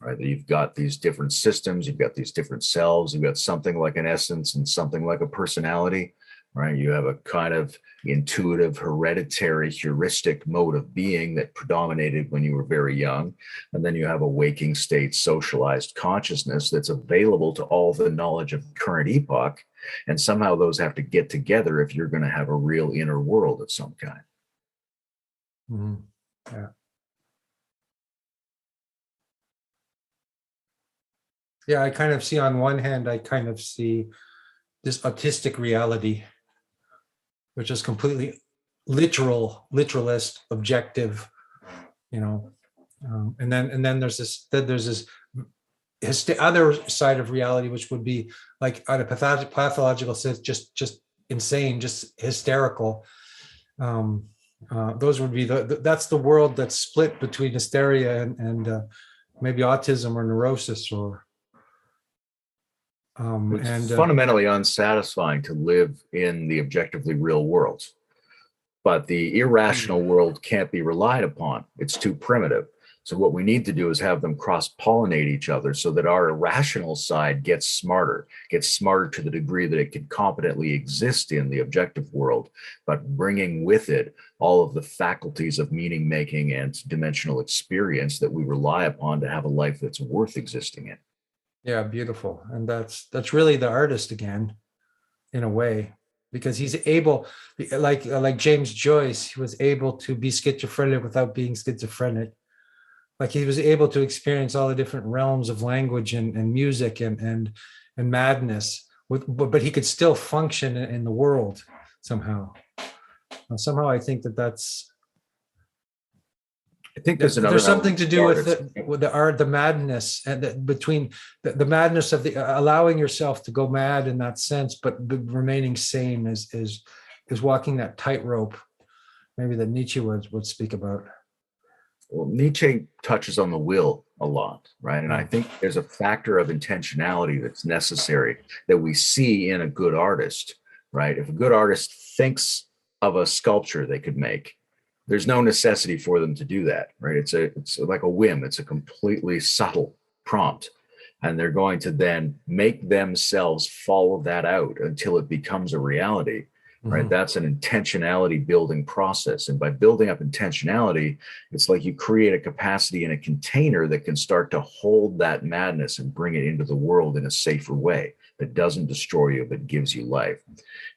right? You've got these different systems, you've got these different selves, you've got something like an essence and something like a personality, right? You have a kind of intuitive, hereditary, heuristic mode of being that predominated when you were very young. And then you have a waking state, socialized consciousness that's available to all the knowledge of the current epoch. And somehow those have to get together if you're going to have a real inner world of some kind. Yeah. Yeah, I kind of see, on one hand, I kind of see this autistic reality, which is completely literalist, objective, and then there's this other side of reality, which would be like, on a pathological sense, just insane, just hysterical. Those would be that's the world that's split between hysteria and maybe autism or neurosis or it's fundamentally unsatisfying to live in the objectively real world, but the irrational world can't be relied upon. It's too primitive. So what we need to do is have them cross-pollinate each other so that our irrational side gets smarter to the degree that it can competently exist in the objective world, but bringing with it all of the faculties of meaning making and dimensional experience that we rely upon to have a life that's worth existing in. Yeah, beautiful. And that's really the artist again, in a way, because he's able, like James Joyce, he was able to be schizophrenic without being schizophrenic. Like he was able to experience all the different realms of language and music and madness, but he could still function in the world somehow. Somehow, I think that's. I think there's something to do with the art, the madness, and between the madness of the allowing yourself to go mad in that sense, but remaining sane is walking that tightrope, maybe that Nietzsche would speak about. Well, Nietzsche touches on the will a lot, right? And I think there's a factor of intentionality that's necessary that we see in a good artist, right? If a good artist thinks of a sculpture they could make, there's no necessity for them to do that, right? It's like a whim. It's a completely subtle prompt. And they're going to then make themselves follow that out until it becomes a reality. Right. That's an intentionality building process. And by building up intentionality, it's like you create a capacity in a container that can start to hold that madness and bring it into the world in a safer way that doesn't destroy you, but gives you life.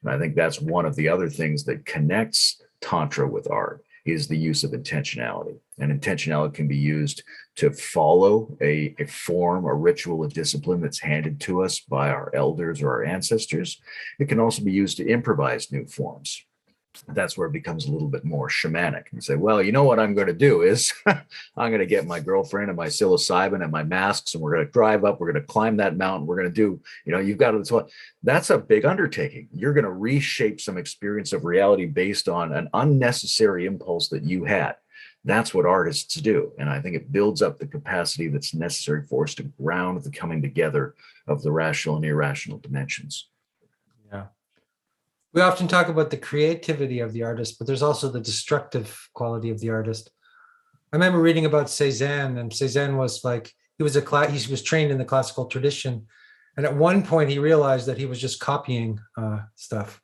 And I think that's one of the other things that connects Tantra with art is the use of intentionality. And intentionality can be used to follow a form, a ritual, a discipline that's handed to us by our elders or our ancestors. It can also be used to improvise new forms. That's where it becomes a little bit more shamanic. And say, well, you know what I'm going to do is I'm going to get my girlfriend and my psilocybin and my masks, and we're going to drive up, we're going to climb that mountain, we're going to do, you've got to, that's a big undertaking. You're going to reshape some experience of reality based on an unnecessary impulse that you had. That's what artists do. And I think it builds up the capacity that's necessary for us to ground the coming together of the rational and irrational dimensions. Yeah. We often talk about the creativity of the artist, but there's also the destructive quality of the artist. I remember reading about Cézanne, and Cézanne was like, he was trained in the classical tradition. And at one point he realized that he was just copying stuff,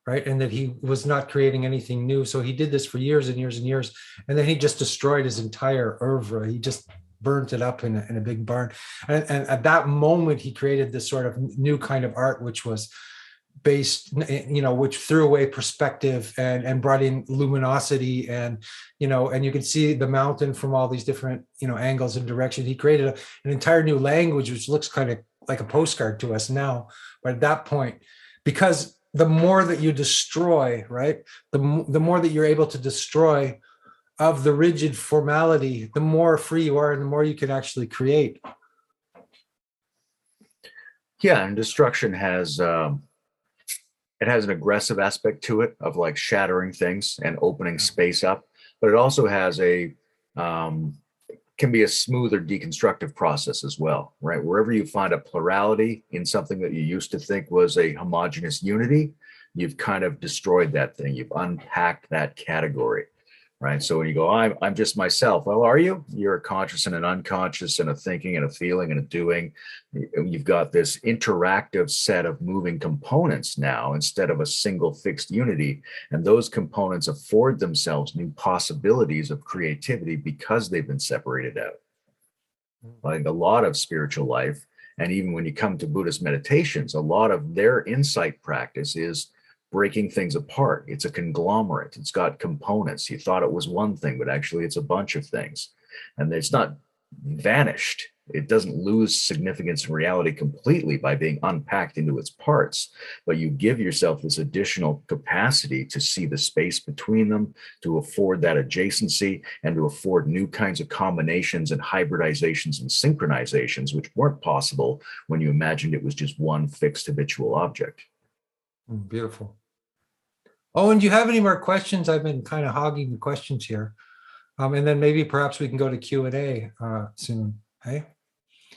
right? And that he was not creating anything new. So he did this for years and years and years. And then he just destroyed his entire oeuvre. He just burnt it up in a big barn. And at that moment, he created this sort of new kind of art, which was based, which threw away perspective and brought in luminosity and you can see the mountain from all these different, angles and directions. He created an entire new language, which looks kind of like a postcard to us now. But at that point, because the more that you destroy, right, the more that you're able to destroy of the rigid formality, the more free you are and the more you can actually create. Yeah, and destruction has it has an aggressive aspect to it of like shattering things and opening space up, but it also has can be a smoother deconstructive process as well, right? Wherever you find a plurality in something that you used to think was a homogeneous unity, you've kind of destroyed that thing. You've unpacked that category, right? So when you go, I'm just myself. Well, are you? You're a conscious and an unconscious and a thinking and a feeling and a doing. You've got this interactive set of moving components now instead of a single fixed unity. And those components afford themselves new possibilities of creativity because they've been separated out. Like a lot of spiritual life, and even when you come to Buddhist meditations, a lot of their insight practice is breaking things apart. It's a conglomerate. It's got components. You thought it was one thing, but actually it's a bunch of things. And it's not vanished. It doesn't lose significance in reality completely by being unpacked into its parts, but you give yourself this additional capacity to see the space between them, to afford that adjacency, and to afford new kinds of combinations and hybridizations and synchronizations, which weren't possible when you imagined it was just one fixed habitual object. Beautiful. Oh, and do you have any more questions? I've been kind of hogging the questions here. And then maybe perhaps we can go to Q&A soon. Hey?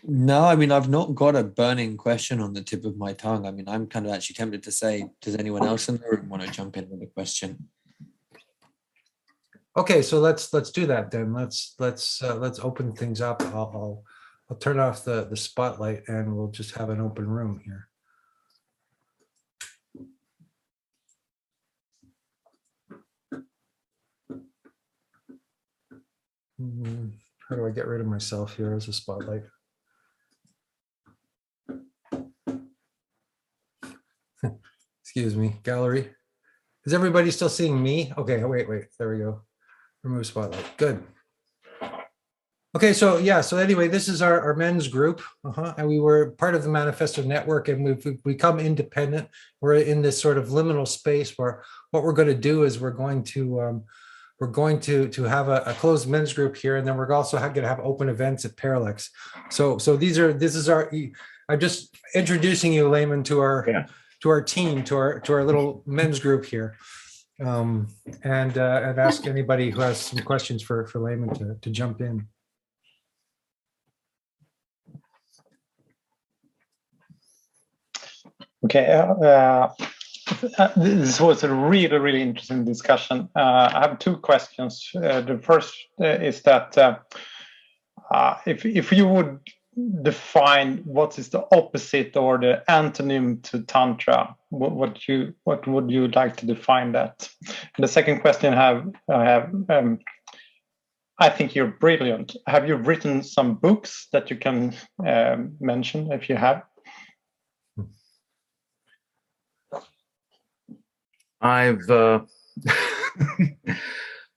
No, I mean, I've not got a burning question on the tip of my tongue. I mean, I'm kind of actually tempted to say, does anyone else in the room want to jump in with a question? Okay, so let's do that then. Let's open things up. I'll turn off the spotlight and we'll just have an open room here. How do I get rid of myself here as a spotlight? Excuse me, gallery. Is everybody still seeing me? Okay, wait, there we go. Remove spotlight, good. Okay, so yeah, so anyway, this is our men's group, and we were part of the Manifesto Network, and we've become independent. We're in this sort of liminal space where what we're going to do is we're going to have a closed men's group here, and then we're also going to have open events at Parallax. So I'm just introducing you, Layman, to our team, to our little men's group here, and ask anybody who has some questions for Layman to jump in. Okay, this was a really, really interesting discussion. I have two questions. The first is that if you would define what is the opposite or the antonym to Tantra, what would you like to define that? And the second question I think you're brilliant. Have you written some books that you can mention if you have? I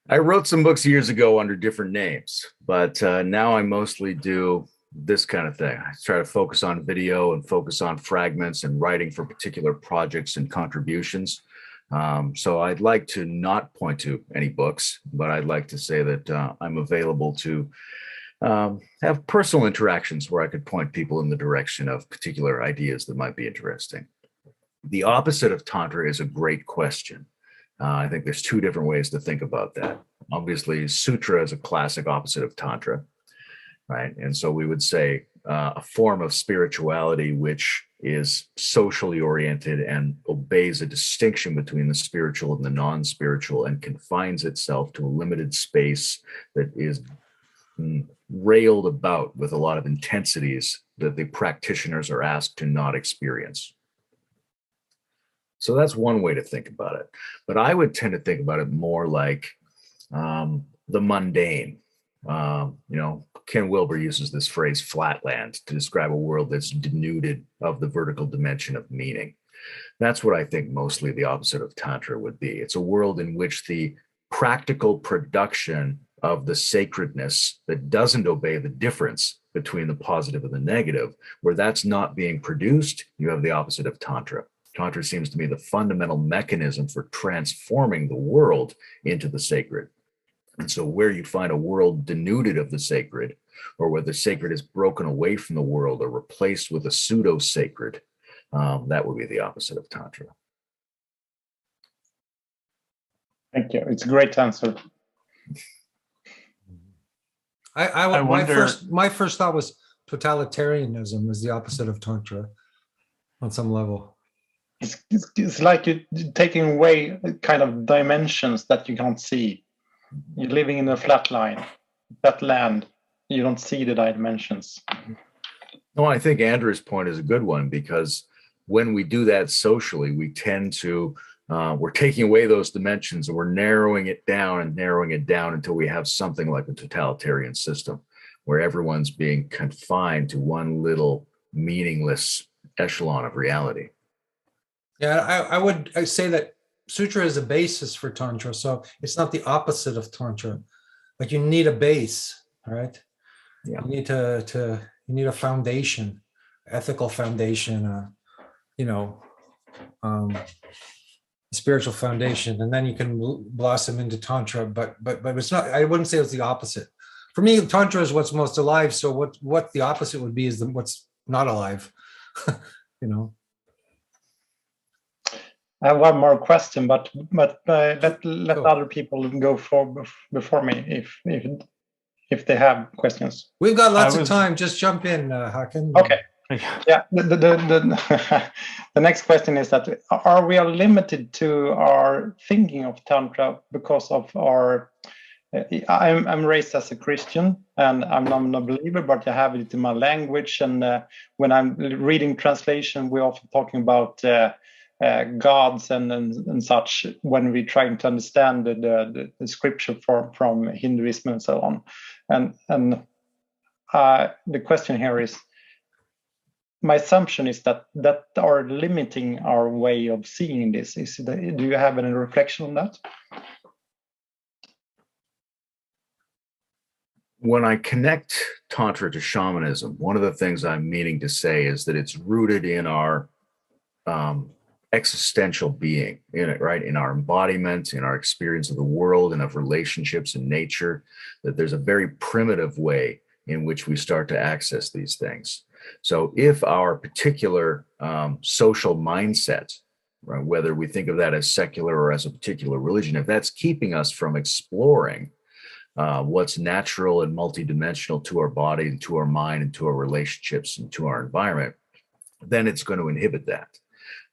wrote some books years ago under different names, but now I mostly do this kind of thing. I try to focus on video and focus on fragments and writing for particular projects and contributions. So I'd like to not point to any books, but I'd like to say that I'm available to have personal interactions where I could point people in the direction of particular ideas that might be interesting. The opposite of Tantra is a great question. I think there's two different ways to think about that. Obviously, Sutra is a classic opposite of Tantra, right? And so we would say a form of spirituality which is socially oriented and obeys a distinction between the spiritual and the non-spiritual and confines itself to a limited space that is railed about with a lot of intensities that the practitioners are asked to not experience. So that's one way to think about it. But I would tend to think about it more like the mundane. Ken Wilber uses this phrase flatland to describe a world that's denuded of the vertical dimension of meaning. That's what I think mostly the opposite of Tantra would be. It's a world in which the practical production of the sacredness that doesn't obey the difference between the positive and the negative, where that's not being produced, you have the opposite of Tantra. Tantra seems to me the fundamental mechanism for transforming the world into the sacred. And so where you find a world denuded of the sacred, or where the sacred is broken away from the world or replaced with a pseudo-sacred, that would be the opposite of Tantra. Thank you. It's a great answer. My first thought was totalitarianism is the opposite of Tantra on some level. It's like you're taking away kind of dimensions that you can't see. You're living in a flat land. You don't see the dimensions. No, I think Andrew's point is a good one, because when we do that socially, we tend to, we're taking away those dimensions and we're narrowing it down until we have something like a totalitarian system where everyone's being confined to one little meaningless echelon of reality. Yeah, I would say that Sutra is a basis for Tantra, so it's not the opposite of Tantra. Like you need a base, all right? Yeah. You need a foundation, ethical foundation, spiritual foundation, and then you can blossom into Tantra. But it's not. I wouldn't say it's the opposite. For me, Tantra is what's most alive. So what the opposite would be is what's not alive. I have one more question, but let other people go before me if they have questions. We've got lots of time. Just jump in, Hakan. Okay. Yeah. The next question is that are we limited to our thinking of Tantra because of our? I'm raised as a Christian and I'm not a believer, but I have it in my language. And when I'm reading translation, we're often talking about gods and such when we're trying to understand the scripture from Hinduism and so on. And the question here is, my assumption is that are limiting our way of seeing this. Do you have any reflection on that? When I connect Tantra to shamanism, one of the things I'm meaning to say is that it's rooted in our existential being, in it, right? In our embodiment, in our experience of the world and of relationships and nature, that there's a very primitive way in which we start to access these things. So if our particular social mindset, right, whether we think of that as secular or as a particular religion, if that's keeping us from exploring what's natural and multidimensional to our body and to our mind and to our relationships and to our environment, then it's going to inhibit that.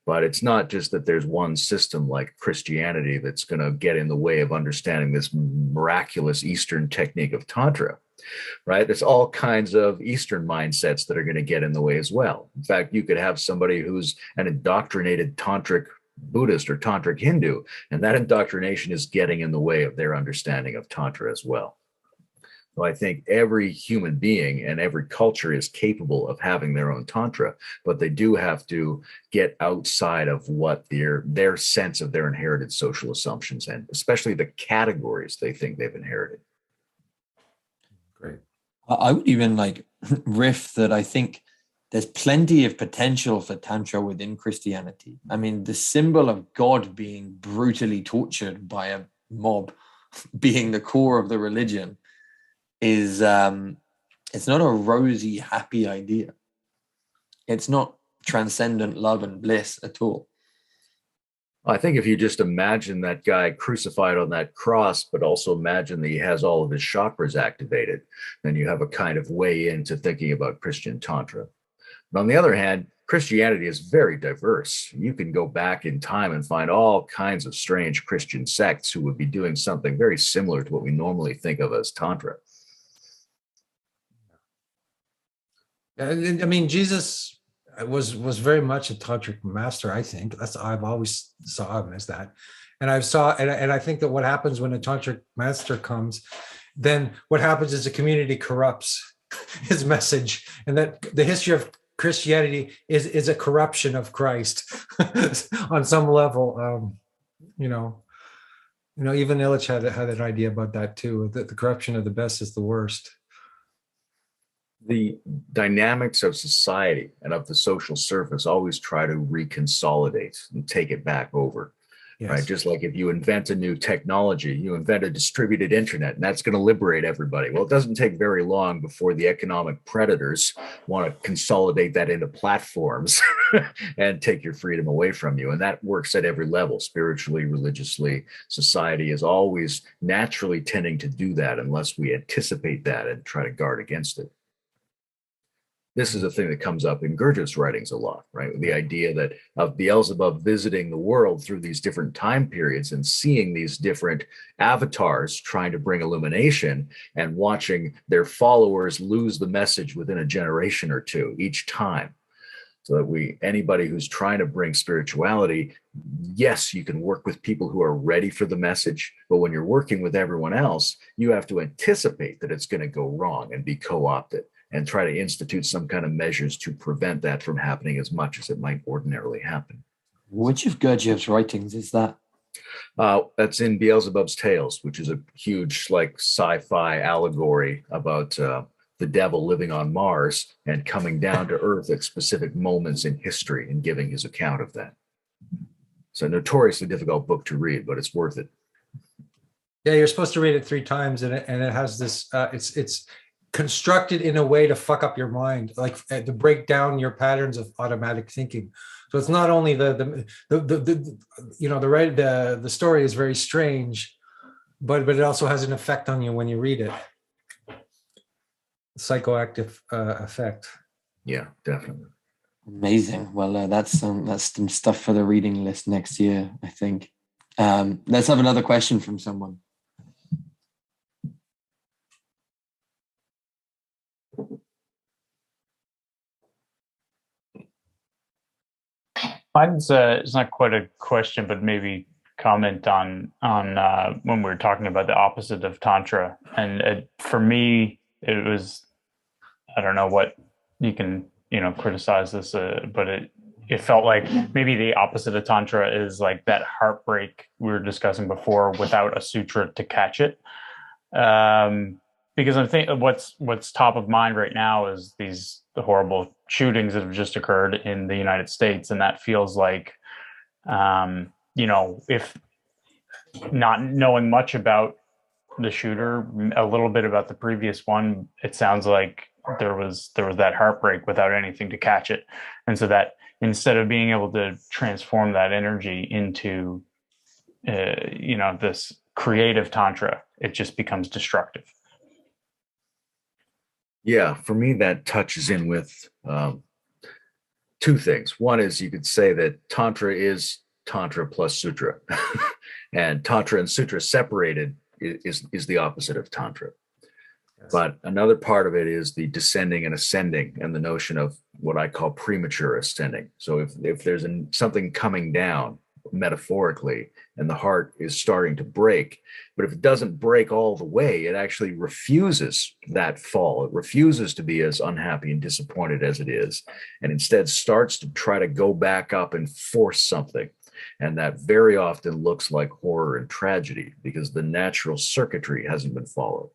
But it's not just that there's one system like Christianity that's going to get in the way of understanding this miraculous Eastern technique of Tantra, right? There's all kinds of Eastern mindsets that are going to get in the way as well. In fact, you could have somebody who's an indoctrinated Tantric Buddhist or Tantric Hindu, and that indoctrination is getting in the way of their understanding of Tantra as well. So I think every human being and every culture is capable of having their own Tantra, but they do have to get outside of what their sense of their inherited social assumptions and especially the categories they think they've inherited. Great. I would even riff that I think there's plenty of potential for Tantra within Christianity. I mean, the symbol of God being brutally tortured by a mob being the core of the religion is it's not a rosy, happy idea. It's not transcendent love and bliss at all. I think if you just imagine that guy crucified on that cross, but also imagine that he has all of his chakras activated, then you have a kind of way into thinking about Christian Tantra. But on the other hand, Christianity is very diverse. You can go back in time and find all kinds of strange Christian sects who would be doing something very similar to what we normally think of as Tantra. I mean, Jesus was very much a tantric master. I think I've always saw him as that, and I think that what happens when a tantric master comes, then what happens is the community corrupts his message, and that the history of Christianity is a corruption of Christ on some level. Even Illich had an idea about that too. That the corruption of the best is the worst. The dynamics of society and of the social surface always try to reconsolidate and take it back over, yes. Right? Just like if you invent a new technology, you invent a distributed internet, and that's going to liberate everybody. Well, it doesn't take very long before the economic predators want to consolidate that into platforms and take your freedom away from you. And that works at every level, spiritually, religiously. Society is always naturally tending to do that unless we anticipate that and try to guard against it. This is a thing that comes up in Gurdjieff's writings a lot, right? The idea that of Beelzebub visiting the world through these different time periods and seeing these different avatars trying to bring illumination and watching their followers lose the message within a generation or two each time. So that anybody who's trying to bring spirituality, yes, you can work with people who are ready for the message, but when you're working with everyone else, you have to anticipate that it's going to go wrong and be co-opted, and try to institute some kind of measures to prevent that from happening as much as it might ordinarily happen. Which of Gurdjieff's writings is that? That's in Beelzebub's Tales, which is a huge sci-fi allegory about the devil living on Mars and coming down to Earth at specific moments in history and giving his account of that. It's a notoriously difficult book to read, but it's worth it. Yeah, you're supposed to read it 3 times, and it has this. It's constructed in a way to fuck up your mind, to break down your patterns of automatic thinking. So it's not only the you know, the story is very strange, but it also has an effect on you when you read it. Psychoactive effect. Yeah, definitely. Amazing. Well, that's some stuff for the reading list next year, I think. Let's have another question from someone. Mine's it's not quite a question, but maybe comment on when we were talking about the opposite of Tantra. And for me, it was, I don't know what you can, criticize this, but it felt like maybe the opposite of Tantra is like that heartbreak we were discussing before without a sutra to catch it. Because I think what's top of mind right now is the horrible shootings that have just occurred in the United States, and that feels like, if not knowing much about the shooter, a little bit about the previous one, it sounds like there was that heartbreak without anything to catch it, and so that instead of being able to transform that energy into, this creative Tantra, it just becomes destructive. Yeah, for me, that touches in with two things. One is you could say that Tantra is Tantra plus Sutra, and Tantra and Sutra separated is the opposite of Tantra. Yes. But another part of it is the descending and ascending, and the notion of what I call premature ascending. So if there's something coming down, metaphorically, and the heart is starting to break, but if it doesn't break all the way, it actually refuses that fall. It refuses to be as unhappy and disappointed as it is, and instead starts to try to go back up and force something. And that very often looks like horror and tragedy, because the natural circuitry hasn't been followed.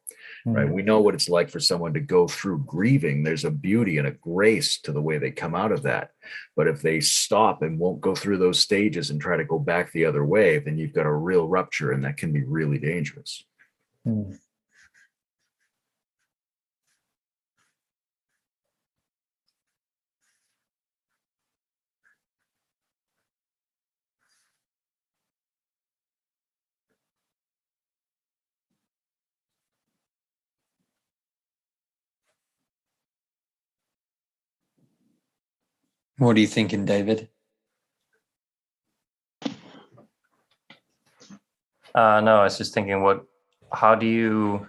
Right? We know what it's like for someone to go through grieving. There's a beauty and a grace to the way they come out of that. But if they stop and won't go through those stages and try to go back the other way, then you've got a real rupture, and that can be really dangerous. What are you thinking, David? No, I was just thinking, how do you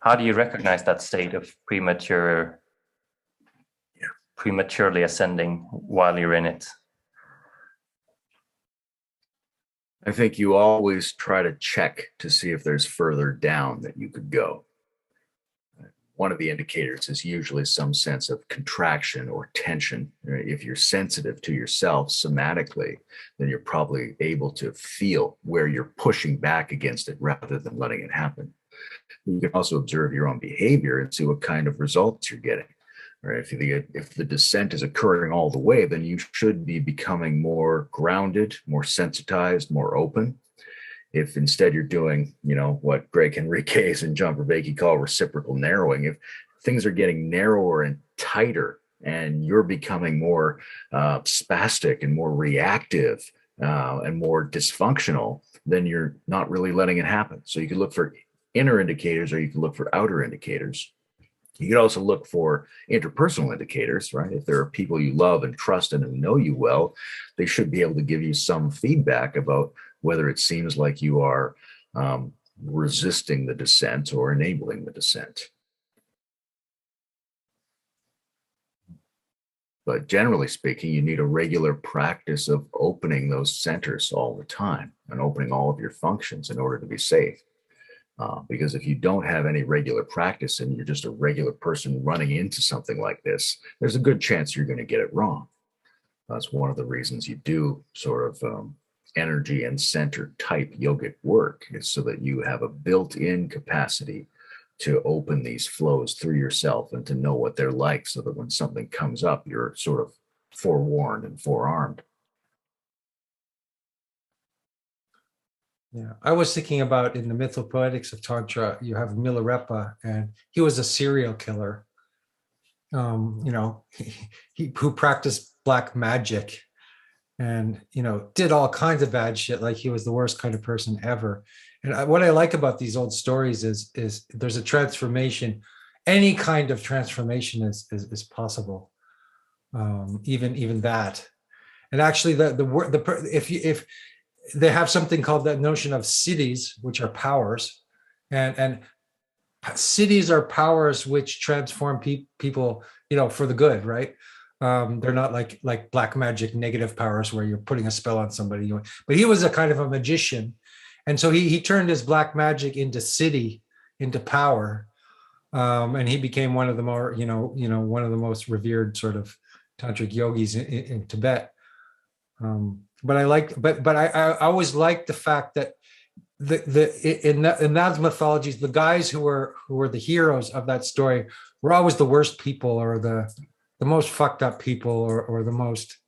recognize that state of prematurely ascending while you're in it? I think you always try to check to see if there's further down that you could go. One of the indicators is usually some sense of contraction or tension. If you're sensitive to yourself somatically, then you're probably able to feel where you're pushing back against it rather than letting it happen. You can also observe your own behavior and see what kind of results you're getting. Right? If the descent is occurring all the way, then you should be becoming more grounded, more sensitized, more open. If instead you're doing, what Greg Henriquez and John Vervaeke call reciprocal narrowing, if things are getting narrower and tighter and you're becoming more spastic and more reactive and more dysfunctional, then you're not really letting it happen. So you can look for inner indicators, or you can look for outer indicators. You can also look for interpersonal indicators, right? If there are people you love and trust and who know you well, they should be able to give you some feedback about whether it seems like you are resisting the descent or enabling the descent. But generally speaking, you need a regular practice of opening those centers all the time and opening all of your functions in order to be safe. Because if you don't have any regular practice and you're just a regular person running into something like this, there's a good chance you're going to get it wrong. That's one of the reasons you do sort of energy and center type yogic work, is so that you have a built-in capacity to open these flows through yourself and to know what they're like, so that when something comes up, you're sort of forewarned and forearmed. Yeah, I was thinking about in the mythopoetics of Tantra, you have Milarepa, and he was a serial killer. He who practiced black magic, and did all kinds of bad shit, like he was the worst kind of person ever. And what I like about these old stories is there's a transformation. Any kind of transformation is possible, even that. And actually, if they have something called that notion of cities, which are powers, and cities are powers which transform people, for the good, right? They're not like black magic negative powers where you're putting a spell on somebody. But he was a kind of a magician, and so he turned his black magic into power, and he became one of the more one of the most revered sort of tantric yogis in Tibet. But I always liked the fact that in those mythologies, the guys who were the heroes of that story were always the worst people, or the most fucked up people, or the most,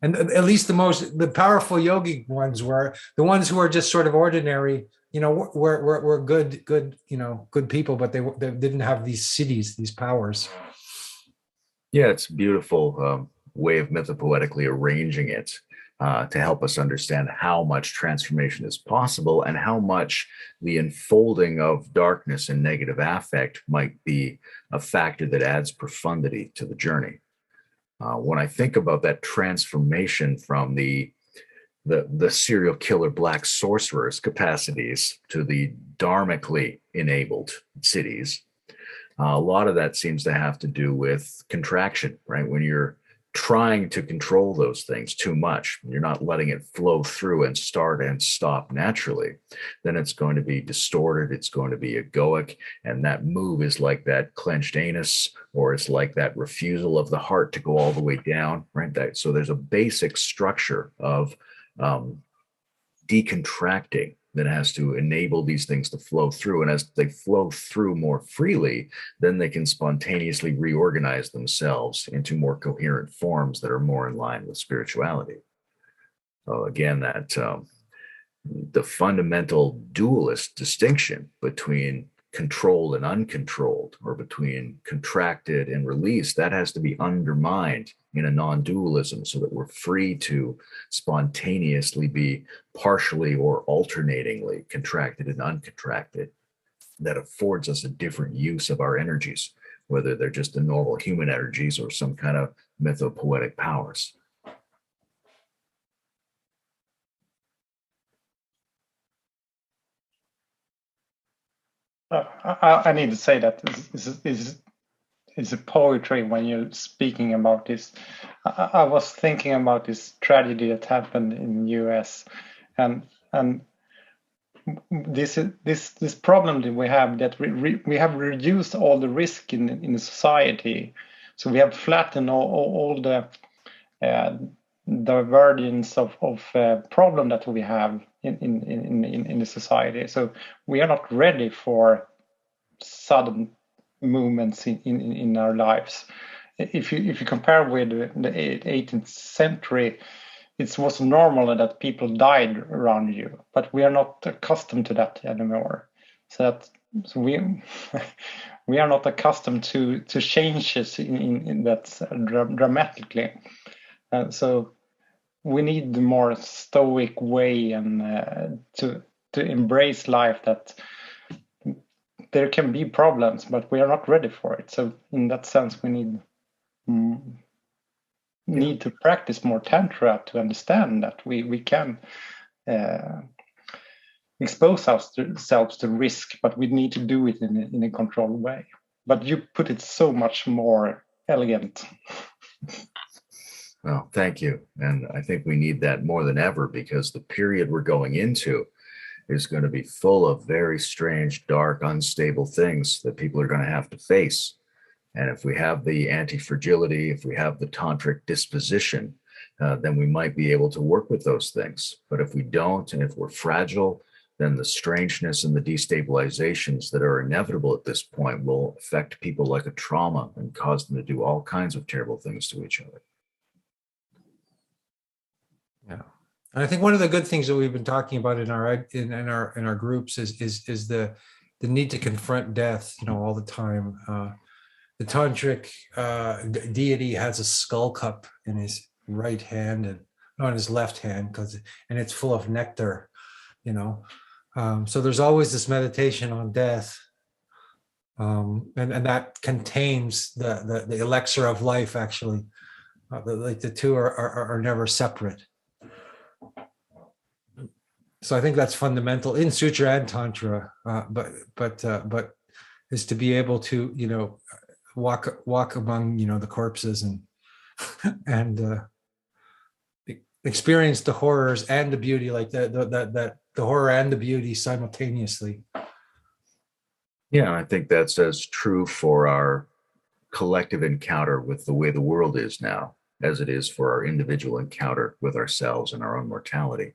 and at least the powerful yogi ones were the ones who were just sort of ordinary, were good people, but they didn't have these cities, these powers. Yeah, it's a beautiful way of mythopoetically arranging it to help us understand how much transformation is possible and how much the unfolding of darkness and negative affect might be a factor that adds profundity to the journey. When I think about that transformation from the serial killer black sorcerer's capacities to the dharmically enabled cities, a lot of that seems to have to do with contraction, right? When you're trying to control those things too much, you're not letting it flow through and start and stop naturally, then it's going to be distorted, it's going to be egoic, and that move is like that clenched anus, or it's like that refusal of the heart to go all the way down, right? So there's a basic structure of decontracting that has to enable these things to flow through. And as they flow through more freely, then they can spontaneously reorganize themselves into more coherent forms that are more in line with spirituality. So again, that the fundamental dualist distinction between controlled and uncontrolled, or between contracted and released, that has to be undermined in a non-dualism, so that we're free to spontaneously be partially or alternatingly contracted and uncontracted. That affords us a different use of our energies, whether they're just the normal human energies or some kind of mythopoetic powers. I need to say that it's a poetry when you're speaking about this. I was thinking about this tragedy that happened in the US, and this problem that we have, that we have reduced all the risk in the society, so we have flattened all the divergence of problem that we have in the society. So we are not ready for sudden movements in our lives. If you compare with the 18th century, it was normal that people died around you, but we are not accustomed to that anymore. So we we are not accustomed to changes in that dramatically. So we need the more stoic way, and to embrace life, that there can be problems, but we are not ready for it. So in that sense, we need to practice more Tantra to understand that we can expose ourselves to risk, but we need to do it in a controlled way. But you put it so much more elegant. Well, thank you. And I think we need that more than ever, because the period we're going into is going to be full of very strange, dark, unstable things that people are going to have to face. And if we have the anti-fragility, if we have the tantric disposition, then we might be able to work with those things. But if we don't, and if we're fragile, then the strangeness and the destabilizations that are inevitable at this point will affect people like a trauma and cause them to do all kinds of terrible things to each other. Yeah, and I think one of the good things that we've been talking about in our groups is the need to confront death, all the time. the tantric deity has a skull cup in his right hand and on his left hand, and it's full of nectar, you know. So there's always this meditation on death, and that contains the elixir of life. Actually, like the two are never separate. So I think that's fundamental in sutra and tantra, but is to be able to, you know, walk among, you know, the corpses and experience the horrors and the beauty, like that the horror and the beauty simultaneously. Yeah, I think that's as true for our collective encounter with the way the world is now as it is for our individual encounter with ourselves and our own mortality,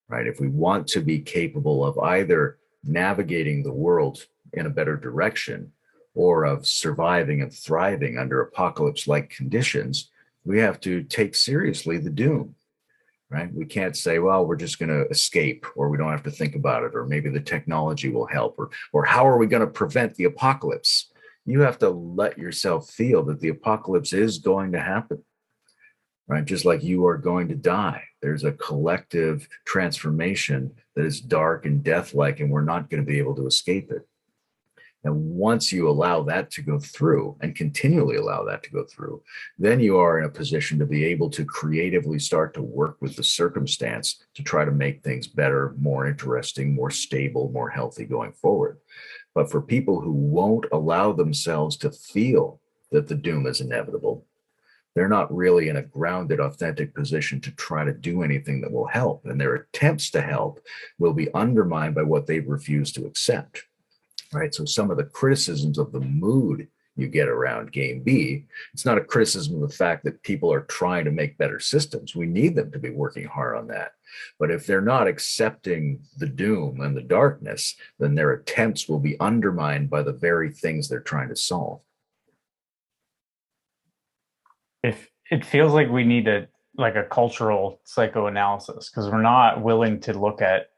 right? If we want to be capable of either navigating the world in a better direction or of surviving and thriving under apocalypse-like conditions, we have to take seriously the doom, right? We can't say, well, we're just going to escape, or we don't have to think about it, or maybe the technology will help, or how are we going to prevent the apocalypse? You have to let yourself feel that the apocalypse is going to happen, right? Just like you are going to die. There's a collective transformation that is dark and death-like, and we're not going to be able to escape it. And once you allow that to go through and continually allow that to go through, then you are in a position to be able to creatively start to work with the circumstance to try to make things better, more interesting, more stable, more healthy going forward. But for people who won't allow themselves to feel that the doom is inevitable, they're not really in a grounded, authentic position to try to do anything that will help. And their attempts to help will be undermined by what they've refused to accept. Right. So some of the criticisms of the mood you get around game B, it's not a criticism of the fact that people are trying to make better systems. We need them to be working hard on that. But if they're not accepting the doom and the darkness, then their attempts will be undermined by the very things they're trying to solve. If it feels like we need a cultural psychoanalysis, because we're not willing to look at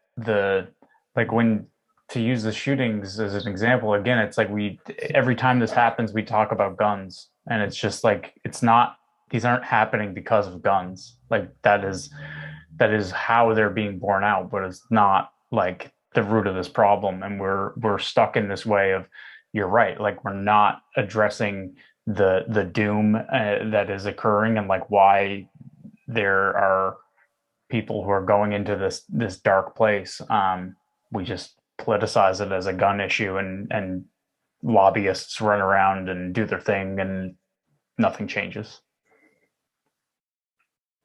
to use the shootings as an example, again, it's like every time this happens, we talk about guns, and it's just like, these aren't happening because of guns. Like that is how they're being borne out, but it's not like the root of this problem. And we're stuck in this way of, you're right, like we're not addressing the doom that is occurring, and like why there are people who are going into this dark place. We just politicize it as a gun issue, and lobbyists run around and do their thing, and nothing changes.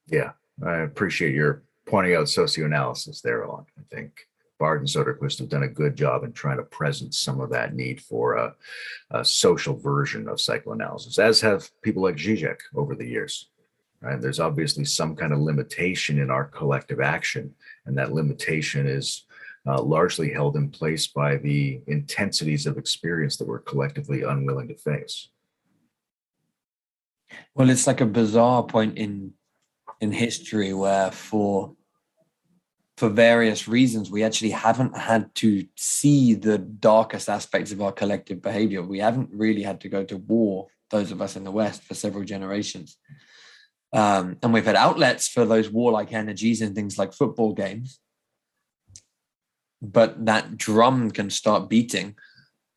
Yeah, I appreciate your pointing out socioanalysis there, Alon. I think Bard and Soderquist have done a good job in trying to present some of that need for a social version of psychoanalysis, as have people like Zizek over the years. Right? There's obviously some kind of limitation in our collective action, and that limitation is largely held in place by the intensities of experience that we're collectively unwilling to face. Well, it's like a bizarre point in history where for various reasons, we actually haven't had to see the darkest aspects of our collective behavior. We haven't really had to go to war, those of us in the West, for several generations. And we've had outlets for those warlike energies in things like football games. But that drum can start beating.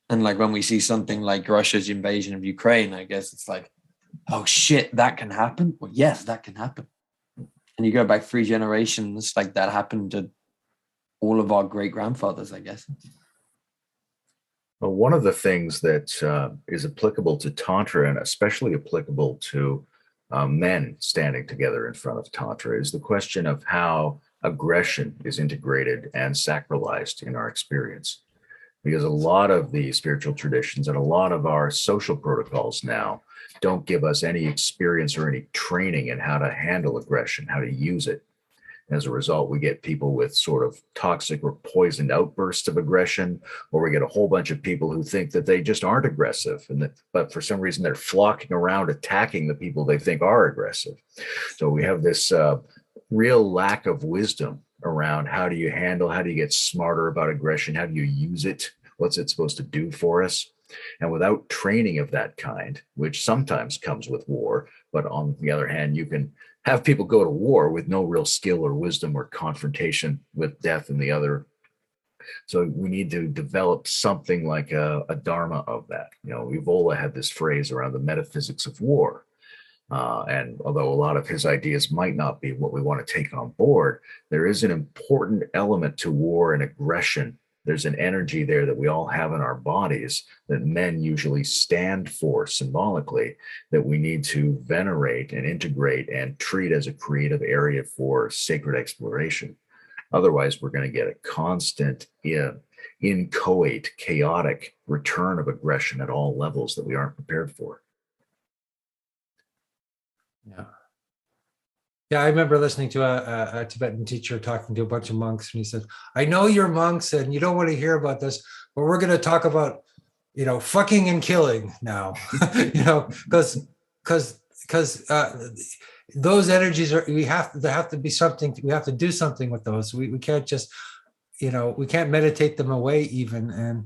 And like when we see something like Russia's invasion of Ukraine, I guess it's like, oh shit, that can happen? Well, yes, that can happen. And you go back 3 generations, like that happened to all of our great grandfathers, I guess. Well, one of the things that is applicable to Tantra, and especially applicable to men standing together in front of Tantra, is the question of how aggression is integrated and sacralized in our experience. Because a lot of the spiritual traditions and a lot of our social protocols now don't give us any experience or any training in how to handle aggression, how to use it. As a result, we get people with sort of toxic or poisoned outbursts of aggression, or we get a whole bunch of people who think that they just aren't aggressive, but for some reason they're flocking around attacking the people they think are aggressive. So we have this real lack of wisdom around how do you get smarter about aggression? How do you use it? What's it supposed to do for us? And without training of that kind, which sometimes comes with war, but on the other hand, you can have people go to war with no real skill or wisdom or confrontation with death and the other. So we need to develop something like a dharma of that. You know, Evola had this phrase around the metaphysics of war. And although a lot of his ideas might not be what we want to take on board, there is an important element to war and aggression. There's an energy there that we all have in our bodies that men usually stand for symbolically, that we need to venerate and integrate and treat as a creative area for sacred exploration. Otherwise, we're going to get a constant, inchoate, chaotic return of aggression at all levels that we aren't prepared for. Yeah. Yeah, I remember listening to a Tibetan teacher talking to a bunch of monks, and he said, I know you're monks and you don't want to hear about this, but we're going to talk about, fucking and killing now, because those energies there have to be something, we have to do something with those. We can't just, we can't meditate them away even.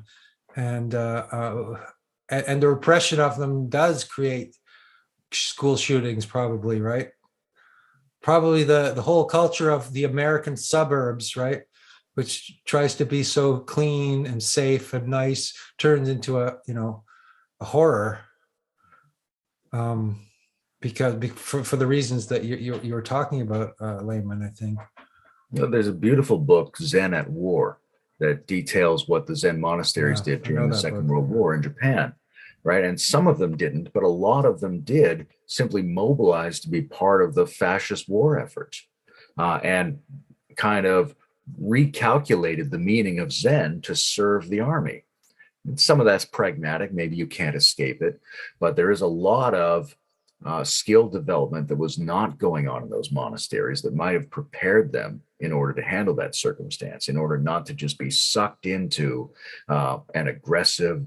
And the repression of them does create school shootings, probably, right? Probably the whole culture of the American suburbs, right, which tries to be so clean and safe and nice, turns into a horror, because for the reasons that you were talking about, Layman, I think. There's a beautiful book, Zen at War, that details what the Zen monasteries did during the Second World War in Japan. Right. And some of them didn't, but a lot of them did simply mobilize to be part of the fascist war effort, and kind of recalculated the meaning of Zen to serve the army. And some of that's pragmatic. Maybe you can't escape it, but there is a lot of skill development that was not going on in those monasteries that might have prepared them in order to handle that circumstance, in order not to just be sucked into an aggressive,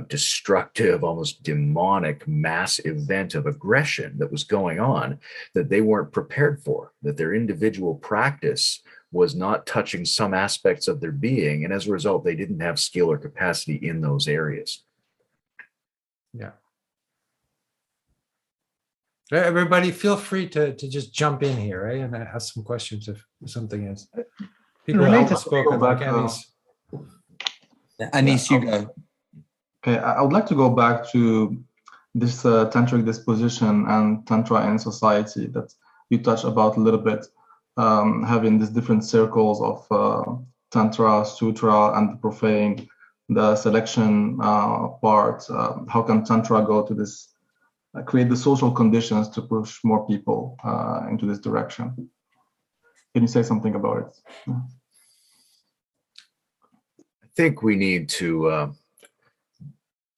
destructive, almost demonic mass event of aggression that was going on that they weren't prepared for, that their individual practice was not touching some aspects of their being. And as a result, they didn't have skill or capacity in those areas. Yeah. Everybody feel free to just jump in here, right? And ask some questions if something is. People haven't spoken. Like Anis, you go. Okay, I would like to go back to this tantric disposition and tantra in society that you touched about a little bit, having these different circles of tantra, sutra, and the profane, the selection part. How can tantra go to this, create the social conditions to push more people into this direction? Can you say something about it? Yeah. I think we need to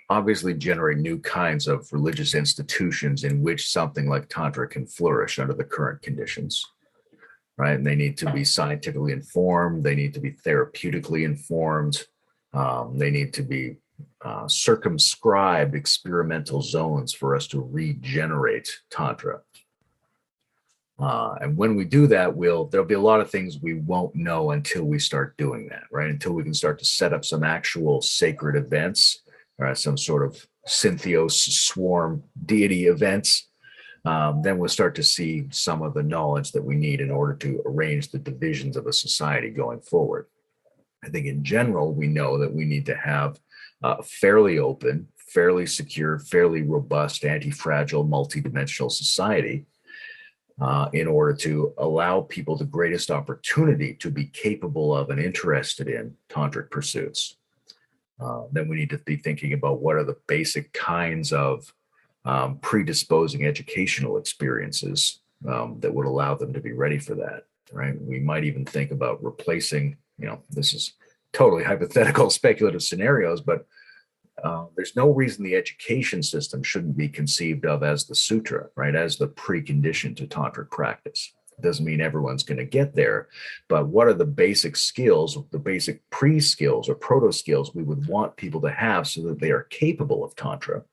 obviously generate new kinds of religious institutions in which something like Tantra can flourish under the current conditions, right? And they need to be scientifically informed. They need to be therapeutically informed. They need to be circumscribed experimental zones for us to regenerate Tantra. And when we do that, there'll be a lot of things we won't know until we start doing that, right? Until we can start to set up some actual sacred events, some sort of Syntheos swarm deity events. Then we'll start to see some of the knowledge that we need in order to arrange the divisions of a society going forward. I think in general, we know that we need to have a fairly open, fairly secure, fairly robust, anti-fragile, multidimensional society in order to allow people the greatest opportunity to be capable of and interested in tantric pursuits. Then we need to be thinking about what are the basic kinds of predisposing educational experiences that would allow them to be ready for that, right? We might even think about replacing, this is totally hypothetical, speculative scenarios, but there's no reason the education system shouldn't be conceived of as the sutra, right? As the precondition to tantric practice. It doesn't mean everyone's going to get there, but what are the basic skills, the basic pre-skills or proto-skills we would want people to have so that they are capable of Tantra?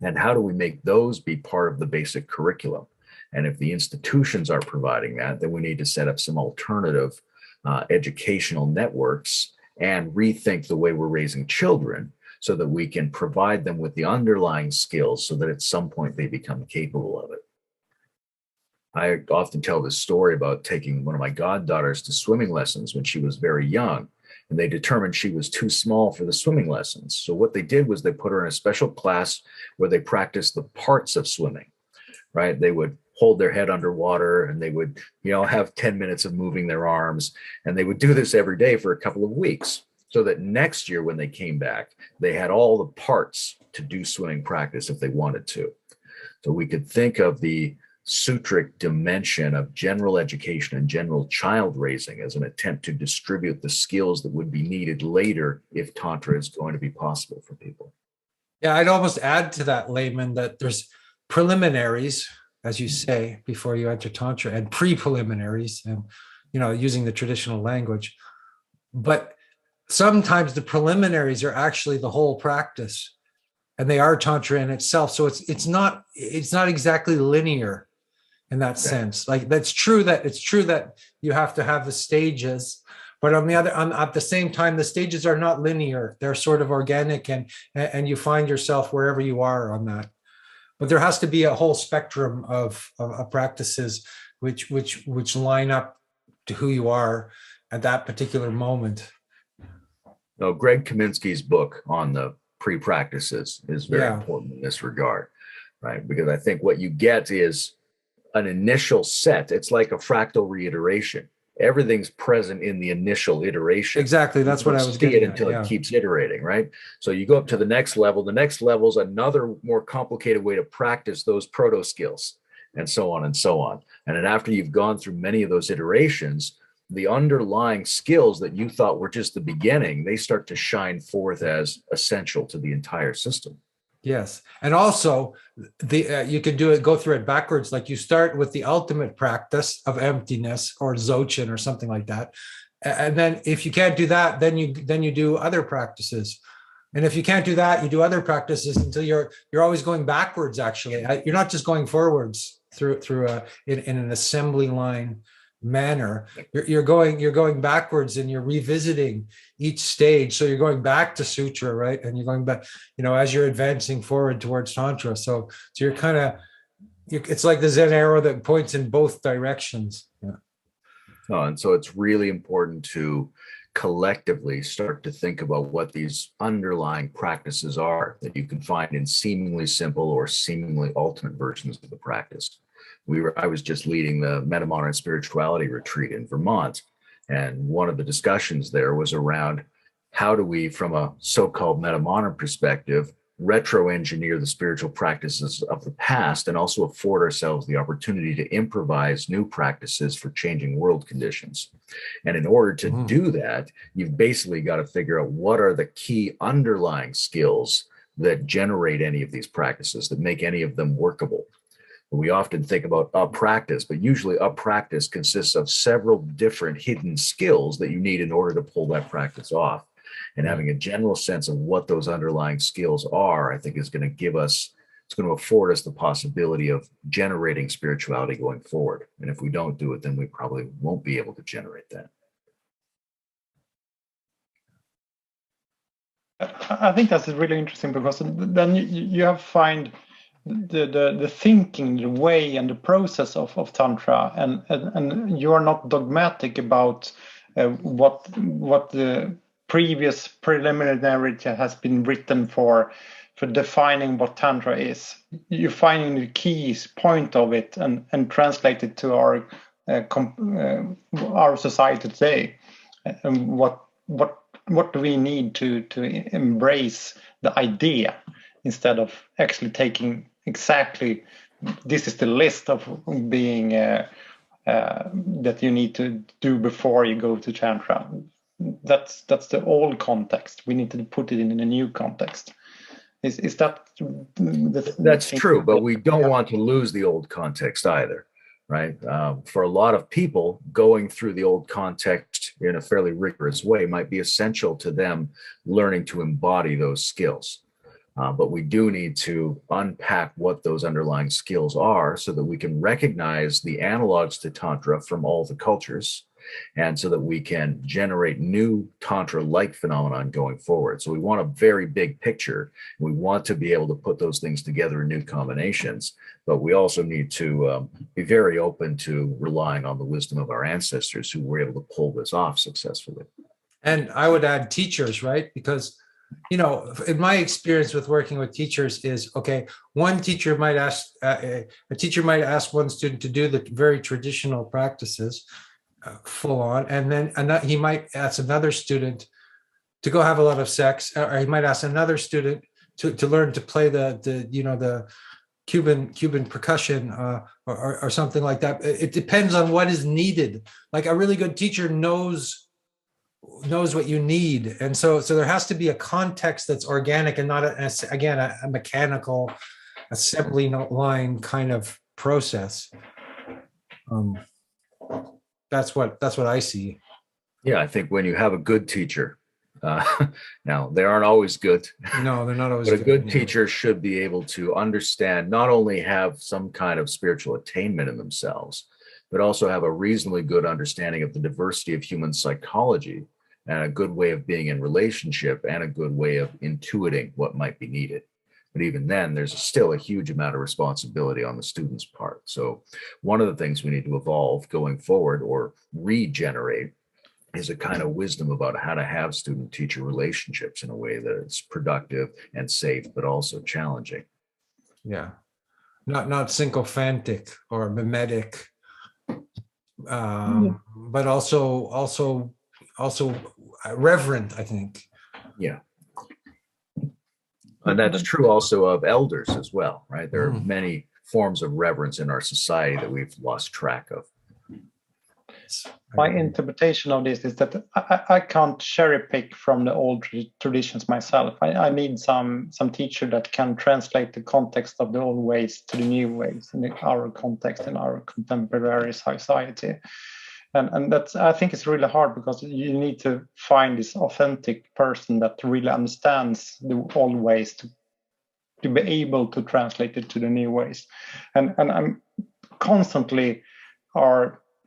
And how do we make those be part of the basic curriculum? And if the institutions are providing that, then we need to set up some alternative educational networks and rethink the way we're raising children so that we can provide them with the underlying skills so that at some point they become capable of it. I often tell this story about taking one of my goddaughters to swimming lessons when she was very young, and they determined she was too small for the swimming lessons. So what they did was they put her in a special class where they practiced the parts of swimming, right? They would hold their head underwater and they would, have 10 minutes of moving their arms. And they would do this every day for a couple of weeks so that next year when they came back, they had all the parts to do swimming practice if they wanted to. So we could think of the sutric dimension of general education and general child raising as an attempt to distribute the skills that would be needed later if Tantra is going to be possible for people. Yeah, I'd almost add to that, Layman, that there's preliminaries, as you say, before you enter Tantra, and pre-preliminaries, and using the traditional language. But sometimes the preliminaries are actually the whole practice, and they are Tantra in itself. So it's not exactly linear in that sense. Like it's true that you have to have the stages, but at the same time, the stages are not linear. They're sort of organic, and you find yourself wherever you are on that. But there has to be a whole spectrum of practices which line up to who you are at that particular moment. No, Greg Kaminsky's book on the pre-practices is very important in this regard, right? Because I think what you get is an initial set. It's like a fractal reiteration. Everything's present in the initial iteration. Exactly. That's what I was getting at. Until it keeps iterating, right? So you go up to the next level. The next level is another more complicated way to practice those proto skills, and so on and so on. And then after you've gone through many of those iterations, the underlying skills that you thought were just the beginning, they start to shine forth as essential to the entire system. Yes. And also you could go through it backwards. Like you start with the ultimate practice of emptiness or Dzogchen or something like that. And then if you can't do that, then you do other practices. And if you can't do that, you do other practices until you're always going backwards. Actually, you're not just going forwards through in an assembly line manner. You're going backwards, and you're revisiting each stage. So you're going back to sutra, right? And you're going back, as you're advancing forward towards Tantra. So you're kind of, it's like the Zen arrow that points in both directions. Yeah. Oh, and so it's really important to collectively start to think about what these underlying practices are that you can find in seemingly simple or seemingly ultimate versions of the practice. I was just leading the Metamodern Spirituality retreat in Vermont, and one of the discussions there was around how do we, from a so-called metamodern perspective, retro-engineer the spiritual practices of the past and also afford ourselves the opportunity to improvise new practices for changing world conditions. And in order to do that, you've basically got to figure out what are the key underlying skills that generate any of these practices, that make any of them workable. We often think about a practice, but usually a practice consists of several different hidden skills that you need in order to pull that practice off. And having a general sense of what those underlying skills are, I think is going to it's going to afford us the possibility of generating spirituality going forward. And if we don't do it, then we probably won't be able to generate that. I think that's really interesting, because then you have find the thinking, the way, and the process of Tantra, and you are not dogmatic about what the previous preliminary has been written for defining what Tantra is. You're finding the keys point of it and translate it to our society today, and what do we need to embrace the idea, instead of actually taking exactly this is the list of being that you need to do before you go to Tantra. That's the old context. We need to put it in a new context. Is that that's true, but we don't want to lose the old context either, right? For a lot of people, going through the old context in a fairly rigorous way might be essential to them learning to embody those skills. But we do need to unpack what those underlying skills are so that we can recognize the analogs to Tantra from all the cultures and so that we can generate new Tantra-like phenomenon going forward. So we want a very big picture. We want to be able to put those things together in new combinations, but we also need to be very open to relying on the wisdom of our ancestors who were able to pull this off successfully. And I would add teachers, right? Because, you know, in my experience with working with teachers is, okay, one teacher might ask, a teacher might ask one student to do the very traditional practices full on, and then he might ask another student to go have a lot of sex, or he might ask another student to learn to play the Cuban percussion or something like that. It depends on what is needed. Like a really good teacher knows what you need, and so there has to be a context that's organic and not a mechanical assembly line kind of process. That's what I see. Yeah, I think when you have a good teacher, now they aren't always good. No, they're not always but a good yeah. teacher should be able to understand, not only have some kind of spiritual attainment in themselves, but also have a reasonably good understanding of the diversity of human psychology, and a good way of being in relationship, and a good way of intuiting what might be needed. But even then, there's still a huge amount of responsibility on the student's part. So one of the things we need to evolve going forward or regenerate is a kind of wisdom about how to have student-teacher relationships in a way that it's productive and safe, but also challenging. Yeah, not sycophantic or mimetic, but also reverent, I think. Yeah. And that's true also of elders as well, right? There are many forms of reverence in our society that we've lost track of. My interpretation of this is that I can't cherry pick from the old traditions myself. I need some teacher that can translate the context of the old ways to the new ways in our context, in our contemporary society. And that's, I think it's really hard, because you need to find this authentic person that really understands the old ways to be able to translate it to the new ways. And I'm constantly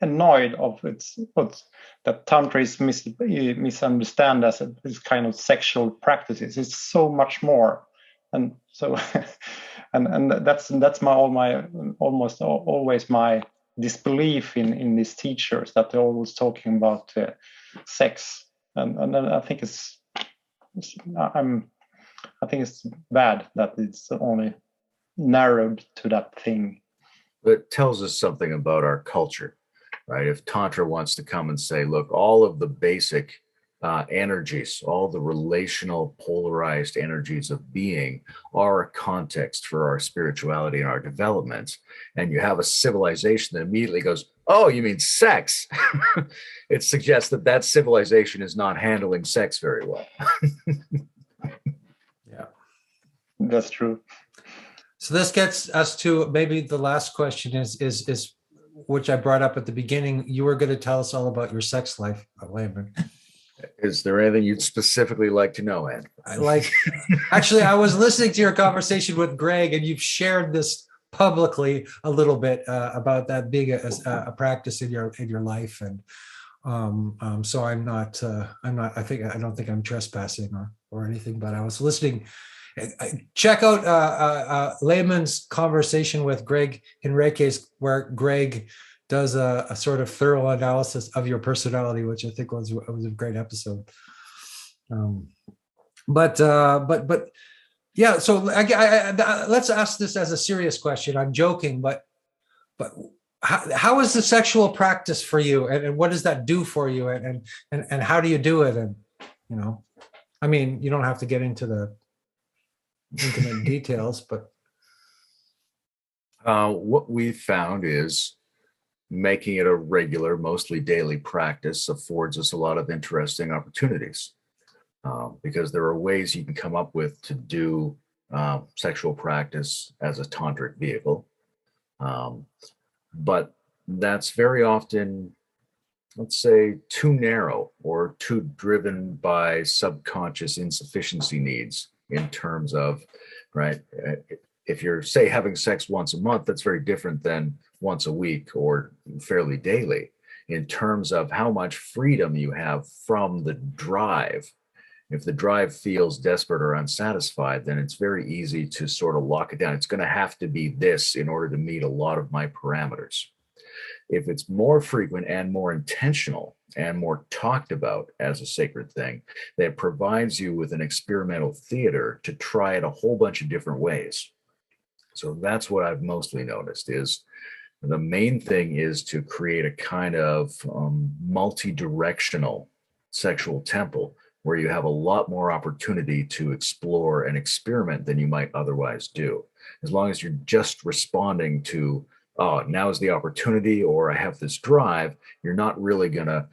annoyed of that Tantra is misunderstood as this kind of sexual practices. It's so much more, and so and that's almost always my disbelief in these teachers, that they're always talking about sex, and I think I think it's bad that it's only narrowed to that thing. It tells us something about our culture, right? If Tantra wants to come and say, look, all of the basic energies, all the relational polarized energies of being are a context for our spirituality and our development, and you have a civilization that immediately goes, oh, you mean sex? It suggests that civilization is not handling sex very well. Yeah, that's true. So this gets us to maybe the last question is which I brought up at the beginning. You were going to tell us all about your sex life, Layman. Is there anything you'd specifically like to know, Ed? Actually, I was listening to your conversation with Greg, and you've shared this publicly a little bit about that being a practice in your life, and so I don't think I'm trespassing or anything, but I was listening. Check out Layman's conversation with Greg Henriquez, where Greg does a sort of thorough analysis of your personality, which I think was a great episode. But yeah. So let's ask this as a serious question. I'm joking, but how is the sexual practice for you, and what does that do for you, and how do you do it? And I mean, you don't have to get into the intimate details, but what we've found is making it a regular, mostly daily practice affords us a lot of interesting opportunities, because there are ways you can come up with to do sexual practice as a tantric vehicle, but that's very often, let's say, too narrow or too driven by subconscious insufficiency needs in terms of, right, if you're, say, having sex once a month, that's very different than once a week or fairly daily. in terms of how much freedom you have from the drive. If the drive feels desperate or unsatisfied, then it's very easy to sort of lock it down. It's going to have to be this in order to meet a lot of my parameters. If it's more frequent and more intentional and more talked about as a sacred thing, that provides you with an experimental theater to try it a whole bunch of different ways. So that's what I've mostly noticed is the main thing is to create a kind of multi-directional sexual temple where you have a lot more opportunity to explore and experiment than you might otherwise do. As long as you're just responding to, oh, now is the opportunity, or I have this drive, you're not really going to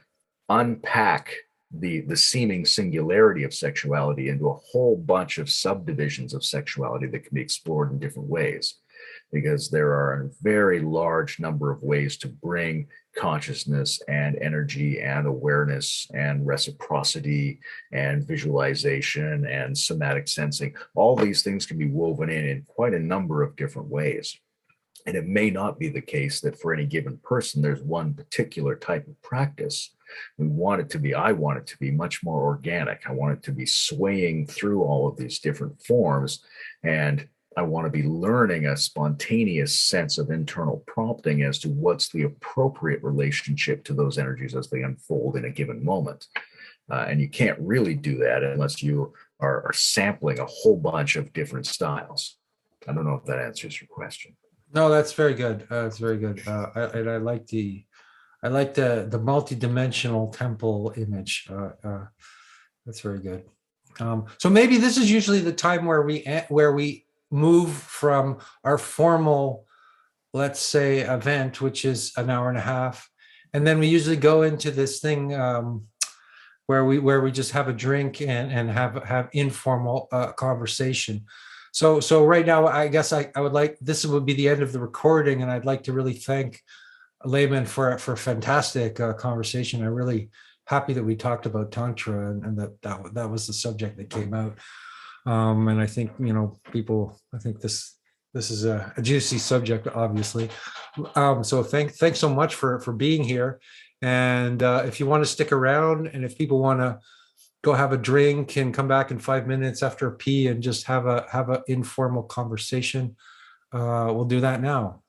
unpack the seeming singularity of sexuality into a whole bunch of subdivisions of sexuality that can be explored in different ways, because there are a very large number of ways to bring consciousness and energy and awareness and reciprocity and visualization and somatic sensing. All these things can be woven in quite a number of different ways. And it may not be the case that for any given person, there's one particular type of practice. We want it to be, I want it to be much more organic. I want it to be swaying through all of these different forms. And I want to be learning a spontaneous sense of internal prompting as to what's the appropriate relationship to those energies as they unfold in a given moment. And you can't really do that unless you are sampling a whole bunch of different styles. I don't know if that answers your question. No, that's very good. It's very good. I like the multi-dimensional temple image. That's very good. So maybe this is usually the time where we move from our formal, let's say, event, which is an hour and a half, and then we usually go into this thing where we just have a drink and have informal conversation. So right now, I guess I would like, this would be the end of the recording, and I'd like to really thank Layman for a fantastic conversation. I'm really happy that we talked about Tantra and that was the subject that came out. And I think, people, I think this is a juicy subject, obviously. So thanks so much for being here. And if you want to stick around, and if people want to go have a drink and come back in 5 minutes after a pee and just have a informal conversation, we'll do that now.